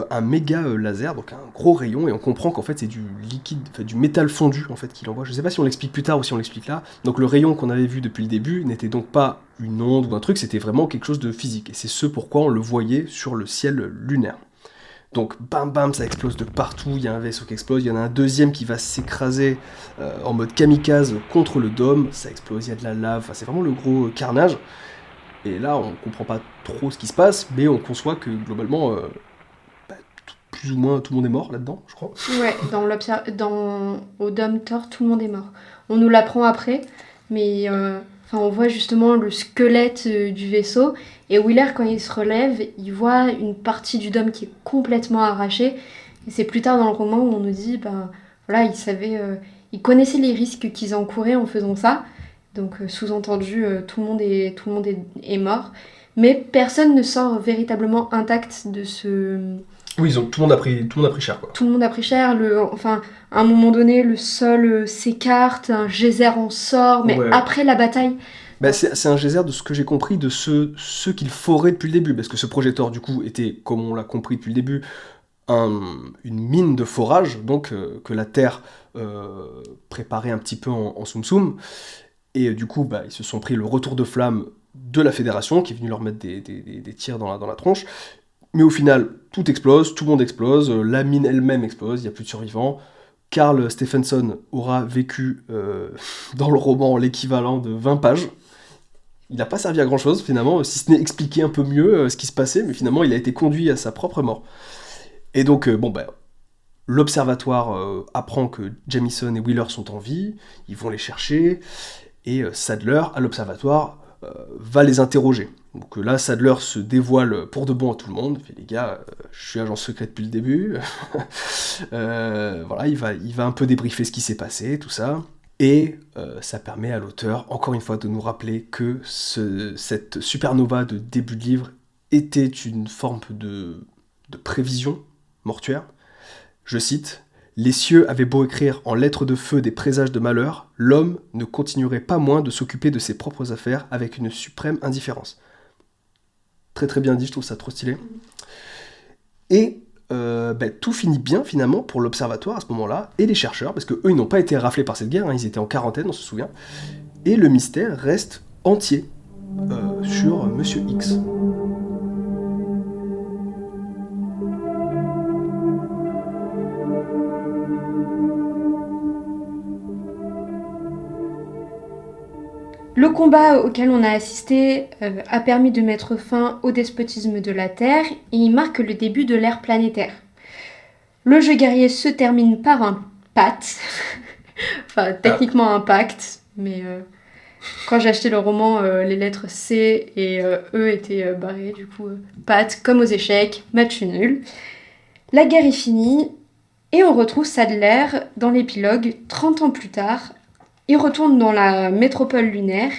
S1: un méga laser, donc un gros rayon, et on comprend qu'en fait c'est du liquide, enfin du métal fondu en fait qu'il envoie. Je sais pas si on l'explique plus tard ou si on l'explique là. Donc le rayon qu'on avait vu depuis le début n'était donc pas une onde ou un truc, c'était vraiment quelque chose de physique, et c'est ce pourquoi on le voyait sur le ciel lunaire. Donc bam bam, ça explose de partout, il y a un vaisseau qui explose, il y en a un deuxième qui va s'écraser en mode kamikaze contre le dôme, ça explose, il y a de la lave, enfin, c'est vraiment le gros carnage. Et là on comprend pas trop ce qui se passe, mais on conçoit que globalement plus ou moins tout le monde est mort là-dedans, je crois.
S2: Ouais, au Dome Thor, tout le monde est mort. On nous l'apprend après, mais on voit justement le squelette du vaisseau, et Wheeler, quand il se relève, il voit une partie du dôme qui est complètement arrachée, et c'est plus tard dans le roman où on nous dit, voilà, il connaissait les risques qu'ils encouraient en faisant ça, donc sous-entendu, tout le monde est mort, mais personne ne sort véritablement intact de ce...
S1: Oui, tout le monde a pris cher, quoi.
S2: Tout le monde a pris cher, à un moment donné, le sol s'écarte, un geyser en sort, mais après la bataille...
S1: C'est un geyser, de ce que j'ai compris, de ceux qu'il forait depuis le début, parce que ce projecteur, du coup, était, comme on l'a compris depuis le début, une mine de forage, donc que la Terre préparait un petit peu en soum-soum, et du coup, ils se sont pris le retour de flamme de la Fédération, qui est venu leur mettre des tirs dans la tronche. Mais au final, tout explose, tout le monde explose, la mine elle-même explose, il n'y a plus de survivants. Carl Stephenson aura vécu dans le roman l'équivalent de 20 pages. Il n'a pas servi à grand-chose finalement, si ce n'est expliquer un peu mieux ce qui se passait, mais finalement il a été conduit à sa propre mort. Et donc, l'observatoire apprend que Jamison et Wheeler sont en vie, ils vont les chercher, et Sadler, à l'observatoire, va les interroger. Donc là, Sadler se dévoile pour de bon à tout le monde. Il fait, les gars, je suis agent secret depuis le début. Voilà, il va un peu débriefer ce qui s'est passé, tout ça. Et ça permet à l'auteur, encore une fois, de nous rappeler que cette supernova de début de livre était une forme de prévision mortuaire. Je cite, « Les cieux avaient beau écrire en lettres de feu des présages de malheur, l'homme ne continuerait pas moins de s'occuper de ses propres affaires avec une suprême indifférence. » Très très bien dit, je trouve ça trop stylé. Et tout finit bien finalement pour l'observatoire à ce moment-là, et les chercheurs, parce qu'eux ils n'ont pas été raflés par cette guerre, ils étaient en quarantaine, on se souvient, et le mystère reste entier. sur Monsieur X.
S2: Le combat auquel on a assisté a permis de mettre fin au despotisme de la Terre et il marque le début de l'ère planétaire. Le jeu guerrier se termine par un pacte, enfin techniquement un pacte, mais quand j'ai acheté le roman, les lettres C et E étaient barrées, du coup pacte comme aux échecs, match nul. La guerre est finie et on retrouve Sadler dans l'épilogue 30 ans plus tard. Il retourne dans la métropole lunaire.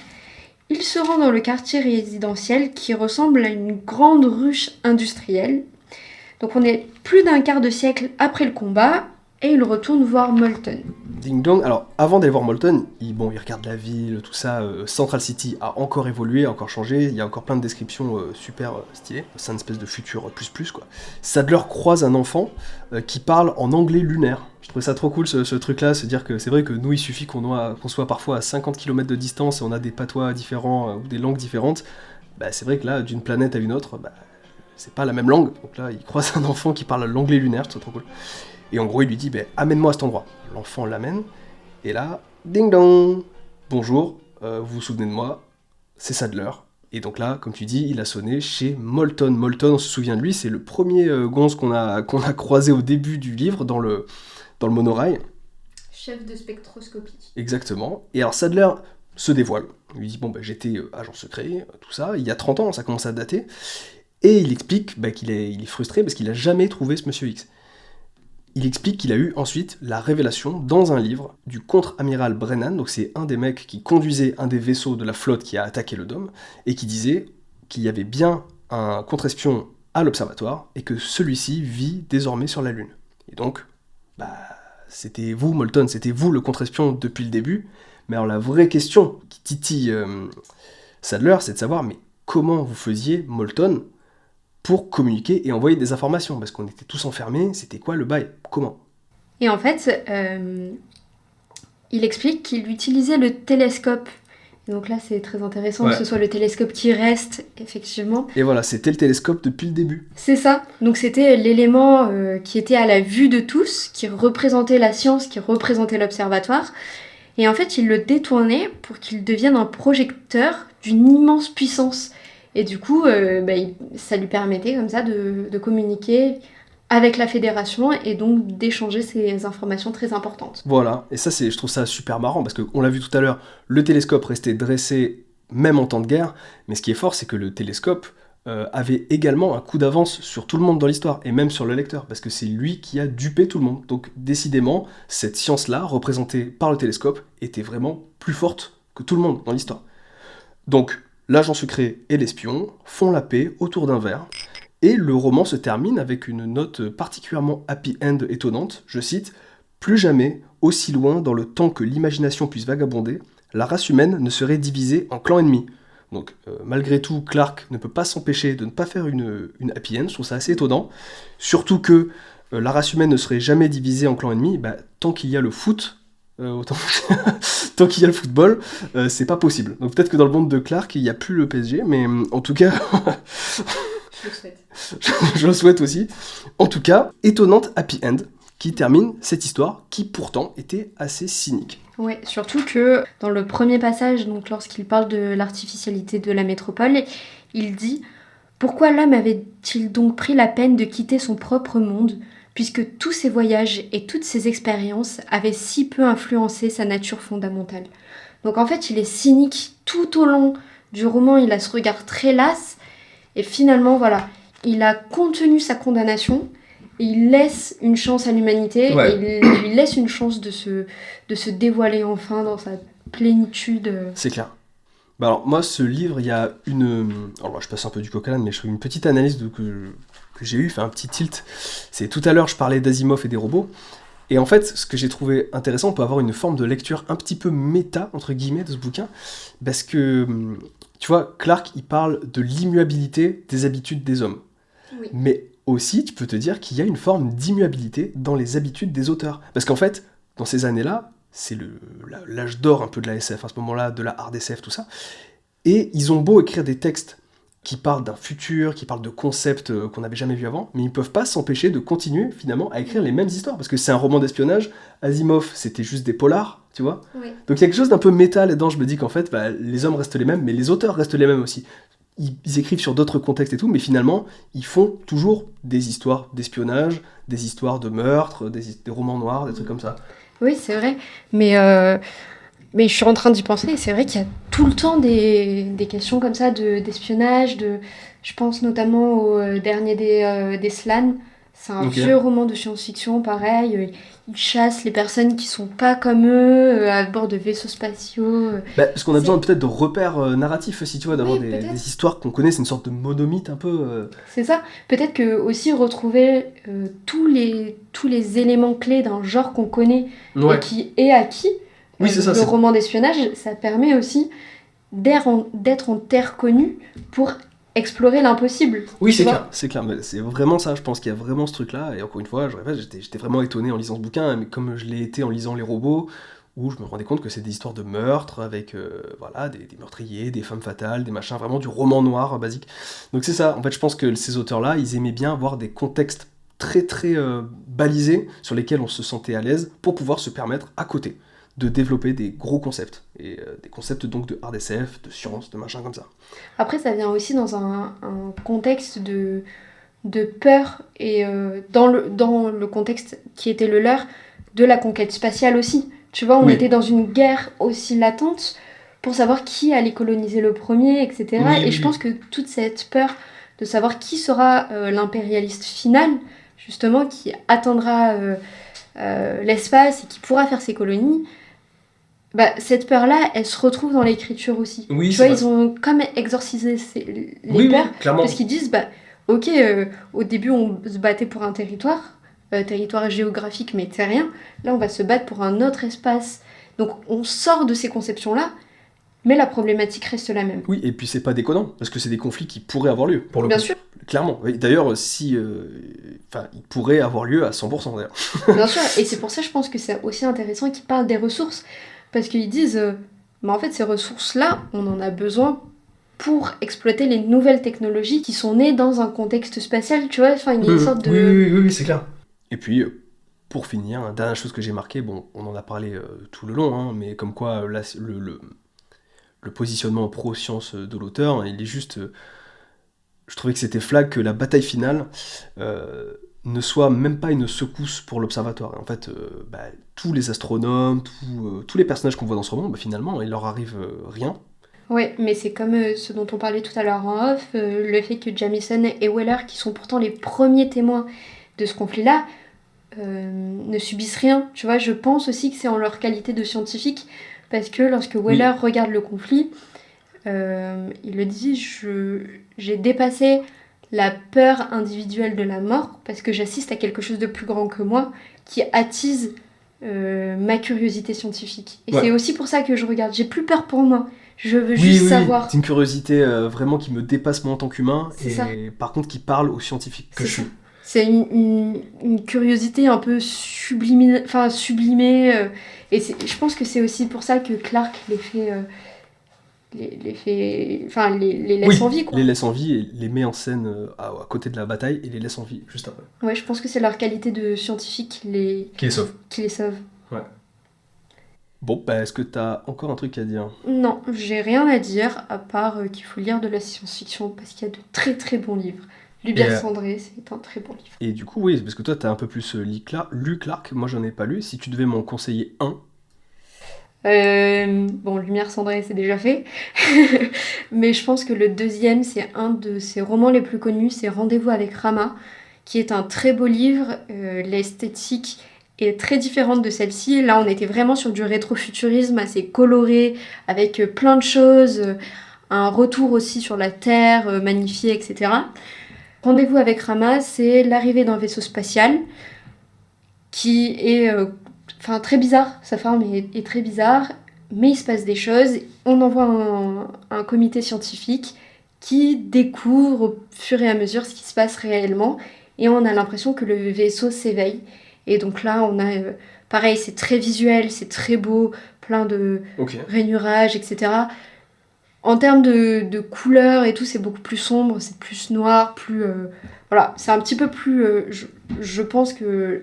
S2: Il se rend dans le quartier résidentiel qui ressemble à une grande ruche industrielle. Donc on est plus d'un quart de siècle après le combat et il retourne voir Molten.
S1: Ding dong. Alors, avant d'aller voir Molten, il regarde la ville, tout ça. Central City a encore évolué, encore changé. Il y a encore plein de descriptions super stylées. C'est une espèce de futur plus, quoi. Sadler croise un enfant qui parle en anglais lunaire. Je trouvais ça trop cool, ce truc-là, se dire que c'est vrai que nous, il suffit qu'on soit parfois à 50 km de distance et on a des patois différents ou des langues différentes. Bah, c'est vrai que là, d'une planète à une autre, c'est pas la même langue. Donc là, il croise un enfant qui parle l'anglais lunaire, je trouve trop cool. Et en gros, il lui dit, amène-moi à cet endroit. L'enfant l'amène, et là, ding dong, bonjour, vous vous souvenez de moi, c'est Sadler. Et donc là, comme tu dis, il a sonné chez Molten. Molten, on se souvient de lui, c'est le premier gonze qu'on a croisé au début du livre, dans le monorail.
S2: Chef de spectroscopie.
S1: Exactement. Et alors Sadler se dévoile. Il lui dit, j'étais agent secret, tout ça, il y a 30 ans, ça commence à dater. Et il explique qu'il est frustré parce qu'il n'a jamais trouvé ce Monsieur X. Il explique qu'il a eu ensuite la révélation dans un livre du contre-amiral Brennan, donc c'est un des mecs qui conduisait un des vaisseaux de la flotte qui a attaqué le Dôme, et qui disait qu'il y avait bien un contre-espion à l'observatoire, et que celui-ci vit désormais sur la Lune. Et donc, c'était vous, Molten, c'était vous le contre-espion depuis le début, mais alors la vraie question qui titille Sadler, c'est de savoir, mais comment vous faisiez, Molten, pour communiquer et envoyer des informations, parce qu'on était tous enfermés, c'était quoi le bail? Comment?
S2: Et en fait, il explique qu'il utilisait le télescope. Donc là, c'est très intéressant que ce soit le télescope qui reste, effectivement.
S1: Et voilà, c'était le télescope depuis le début.
S2: C'est ça. Donc c'était l'élément qui était à la vue de tous, qui représentait la science, qui représentait l'observatoire. Et en fait, il le détournait pour qu'il devienne un projecteur d'une immense puissance. Et du coup, ça lui permettait comme ça de communiquer avec la fédération et donc d'échanger ces informations très importantes.
S1: Voilà, et ça, je trouve ça super marrant, parce qu'on l'a vu tout à l'heure, le télescope restait dressé même en temps de guerre, mais ce qui est fort, c'est que le télescope avait également un coup d'avance sur tout le monde dans l'histoire, et même sur le lecteur, parce que c'est lui qui a dupé tout le monde. Donc décidément, cette science-là, représentée par le télescope, était vraiment plus forte que tout le monde dans l'histoire. Donc, l'agent secret et l'espion font la paix autour d'un verre, et le roman se termine avec une note particulièrement happy end étonnante, je cite « Plus jamais, aussi loin dans le temps que l'imagination puisse vagabonder, la race humaine ne serait divisée en clans ennemis. » Donc malgré tout, Clark ne peut pas s'empêcher de ne pas faire une happy end, je trouve ça assez étonnant, surtout que la race humaine ne serait jamais divisée en clans ennemis, tant qu'il y a le foot, tant qu'il y a le football, c'est pas possible. Donc peut-être que dans le monde de Clark, il n'y a plus le PSG, mais en tout cas...
S2: Je le souhaite.
S1: Je le souhaite aussi. En tout cas, étonnante happy end qui termine cette histoire qui pourtant était assez cynique.
S2: Ouais, surtout que dans le premier passage, donc lorsqu'il parle de l'artificialité de la métropole, il dit « Pourquoi l'homme avait-il donc pris la peine de quitter son propre monde, puisque tous ses voyages et toutes ses expériences avaient si peu influencé sa nature fondamentale ?» Donc en fait, il est cynique tout au long du roman, il a ce regard très las, et finalement, voilà, il a contenu sa condamnation, et il laisse une chance à l'humanité, et il lui laisse une chance de se dévoiler enfin dans sa plénitude.
S1: C'est clair. Alors moi, ce livre, il y a une... Alors je passe un peu du coq à l'âne, mais je fais une petite analyse que j'ai eue, fait un petit tilt. C'est tout à l'heure, je parlais d'Asimov et des robots, et en fait, ce que j'ai trouvé intéressant, on peut avoir une forme de lecture un petit peu méta, entre guillemets, de ce bouquin, parce que... Tu vois, Clark, il parle de l'immuabilité des habitudes des hommes. Oui. Mais aussi, tu peux te dire qu'il y a une forme d'immuabilité dans les habitudes des auteurs. Parce qu'en fait, dans ces années-là, c'est l'âge d'or un peu de la SF, à ce moment-là, de la hard SF, tout ça. Et ils ont beau écrire des textes qui parlent d'un futur, qui parlent de concepts qu'on n'avait jamais vus avant, mais ils ne peuvent pas s'empêcher de continuer finalement à écrire les mêmes histoires, parce que c'est un roman d'espionnage. Asimov, c'était juste des polars, tu vois.
S2: Oui.
S1: Donc il y a quelque chose d'un peu méta là-dedans, je me dis qu'en fait, les hommes restent les mêmes, mais les auteurs restent les mêmes aussi. Ils écrivent sur d'autres contextes et tout, mais finalement, ils font toujours des histoires d'espionnage, des histoires de meurtre, des romans noirs, des trucs comme ça.
S2: Oui, c'est vrai. Mais je suis en train d'y penser et c'est vrai qu'il y a tout le temps des questions comme ça d'espionnage. Je pense notamment au dernier des Slan. C'est un
S1: Ok.
S2: vieux roman de science-fiction, pareil. Ils chassent les personnes qui sont pas comme eux à bord de vaisseaux spatiaux.
S1: Parce qu'on a
S2: C'est-
S1: besoin peut-être de repères narratifs aussi, tu vois, d'avoir
S2: Oui, peut-être.
S1: des histoires qu'on connaît, c'est une sorte de monomythe un peu.
S2: C'est ça. Peut-être que aussi retrouver tous les éléments clés d'un genre qu'on connaît et qui est acquis.
S1: Oui, c'est ça.
S2: Le roman d'espionnage, ça permet aussi d'être en terre connue pour explorer l'impossible.
S1: Oui,
S2: tu
S1: c'est
S2: vois.
S1: clair, c'est clair. Mais c'est vraiment ça, je pense qu'il y a vraiment ce truc-là. Et encore une fois, je répète, j'étais vraiment étonné en lisant ce bouquin, mais comme je l'ai été en lisant Les Robots, où je me rendais compte que c'est des histoires de meurtres avec voilà, des meurtriers, des femmes fatales, des machins, vraiment du roman noir basique. Donc c'est ça, en fait, je pense que ces auteurs-là, ils aimaient bien avoir des contextes très très balisés sur lesquels on se sentait à l'aise pour pouvoir se permettre à côté de développer des gros concepts. Et des concepts donc de hard SF, de science, de machins comme ça.
S2: Après, ça vient aussi dans un contexte de peur et dans le contexte qui était le leur de la conquête spatiale aussi. Tu vois, on
S1: Oui.
S2: était dans une guerre aussi latente pour savoir qui allait coloniser le premier, etc.
S1: Oui,
S2: et
S1: oui,
S2: je
S1: oui.
S2: pense que toute cette peur de savoir qui sera l'impérialiste final, justement, qui atteindra l'espace et qui pourra faire ses colonies, cette peur-là, elle se retrouve dans l'écriture aussi.
S1: Oui,
S2: Tu
S1: c'est
S2: vois,
S1: vrai.
S2: ils ont comme exorcisé les
S1: Oui,
S2: peurs,
S1: clairement.
S2: parce qu'ils disent, ok, au début on se battait pour un territoire géographique mais terrien, là on va se battre pour un autre espace. Donc on sort de ces conceptions-là, mais la problématique reste la même.
S1: Oui, et puis c'est pas déconnant, parce que c'est des conflits qui pourraient avoir lieu, pour le
S2: Bien
S1: coup.
S2: sûr,
S1: Clairement. Oui, d'ailleurs, si. Enfin, ils pourraient avoir lieu à 100% d'ailleurs.
S2: bien sûr, et c'est pour ça je pense que c'est aussi intéressant qu'ils parlent des ressources, parce qu'ils disent, en fait ces ressources-là, on en a besoin pour exploiter les nouvelles technologies qui sont nées dans un contexte spatial, tu vois, enfin il y a une sorte
S1: Oui,
S2: de...
S1: oui, oui, oui, c'est clair. Et puis, pour finir, la dernière chose que j'ai marqué, bon, on en a parlé tout le long, hein, mais comme quoi là, le positionnement pro-science de l'auteur, hein, il est juste. Je trouvais que c'était flag que la bataille finale ne soit même pas une secousse pour l'observatoire. Et en fait, tous les astronomes, tous les personnages qu'on voit dans ce roman, finalement, il leur arrive rien.
S2: Ouais, mais c'est comme ce dont on parlait tout à l'heure en off, le fait que Jamieson et Weller, qui sont pourtant les premiers témoins de ce conflit-là, ne subissent rien. Tu vois, je pense aussi que c'est en leur qualité de scientifique, parce que lorsque Weller regarde le conflit, il le dit, j'ai dépassé la peur individuelle de la mort, parce que j'assiste à quelque chose de plus grand que moi, qui attise ma curiosité scientifique. Et
S1: Ouais.
S2: c'est aussi pour ça que je regarde. J'ai plus peur pour moi. Je veux juste savoir.
S1: C'est une curiosité vraiment qui me dépasse moi en tant qu'humain,
S2: C'est
S1: et
S2: ça.
S1: par contre qui parle aux scientifiques que
S2: C'est
S1: je suis.
S2: ça. C'est une curiosité un peu sublimée. Et je pense que c'est aussi pour ça que Clark les laisse en vie, quoi.
S1: Les laisse en vie et les met en scène à côté de la bataille et les laisse en vie juste après.
S2: Ouais, je pense que c'est leur qualité de scientifique
S1: Qui les sauve.
S2: qui les sauve.
S1: Bon, est-ce que t'as encore un truc à dire?
S2: Non, j'ai rien à dire, à part qu'il faut lire de la science-fiction, parce qu'il y a de très très bons livres. Lumière cendrée, c'est un très bon livre.
S1: Et du coup, oui, parce que toi, t'as un peu plus lu Clark, moi j'en ai pas lu. Si tu devais m'en conseiller un.
S2: Bon, Lumière cendrée, c'est déjà fait. Mais je pense que le deuxième, c'est un de ses romans les plus connus, c'est Rendez-vous avec Rama, qui est un très beau livre. L'esthétique est très différente de celle-ci. Là, on était vraiment sur du rétrofuturisme assez coloré, avec plein de choses, un retour aussi sur la Terre, magnifiée, etc. Rendez-vous avec Rama, c'est l'arrivée d'un vaisseau spatial qui est très bizarre. Sa forme est très bizarre, mais il se passe des choses. On envoie un comité scientifique qui découvre au fur et à mesure ce qui se passe réellement, et on a l'impression que le vaisseau s'éveille. Et donc là, on a pareil, c'est très visuel, c'est très beau, plein de rainurages, etc. En termes de couleurs et tout, c'est beaucoup plus sombre, c'est plus noir, plus... voilà, c'est un petit peu plus... je pense que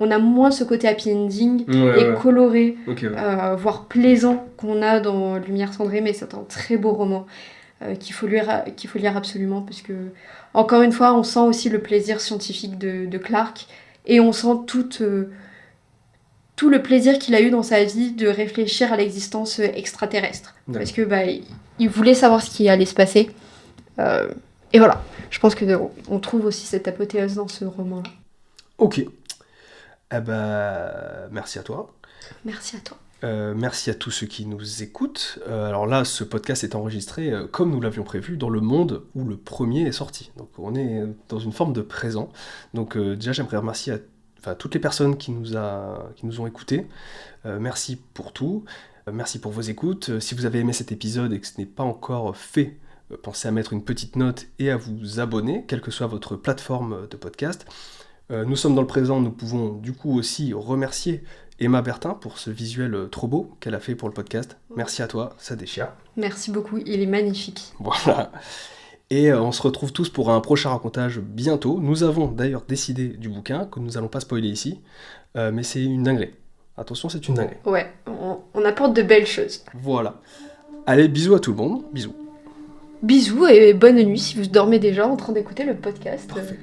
S2: on a moins ce côté happy ending et coloré,
S1: Ok,
S2: voire plaisant qu'on a dans Lumière cendrée, mais c'est un très beau roman qu'il faut lire absolument, parce que, encore une fois, on sent aussi le plaisir scientifique de Clarke, et on sent tout le plaisir qu'il a eu dans sa vie de réfléchir à l'existence extraterrestre.
S1: D'accord.
S2: Parce que il voulait savoir ce qui allait se passer. Et voilà, je pense qu'on trouve aussi cette apothéose dans ce roman-là.
S1: Ok. Eh ben, merci à toi.
S2: Merci à toi.
S1: Merci à tous ceux qui nous écoutent. Alors là, ce podcast est enregistré, comme nous l'avions prévu, dans le monde où le premier est sorti. Donc on est dans une forme de présent. Donc déjà, j'aimerais remercier toutes les personnes qui nous ont écoutés. Merci pour tout. Merci pour vos écoutes. Si vous avez aimé cet épisode et que ce n'est pas encore fait, pensez à mettre une petite note et à vous abonner, quelle que soit votre plateforme de podcast. Nous sommes dans le présent, nous pouvons du coup aussi remercier Emma Bertin pour ce visuel trop beau qu'elle a fait pour le podcast. Merci à toi, ça déchire.
S2: Merci beaucoup, il est magnifique.
S1: Voilà. Et on se retrouve tous pour un prochain racontage bientôt. Nous avons d'ailleurs décidé du bouquin, que nous n'allons pas spoiler ici, mais c'est une dinguerie. Attention, c'est une dinguerie.
S2: Ouais, on apporte de belles choses.
S1: Voilà. Allez, bisous à tout le monde, bisous.
S2: Bisous et bonne nuit si vous dormez déjà en train d'écouter le podcast.
S1: Parfait.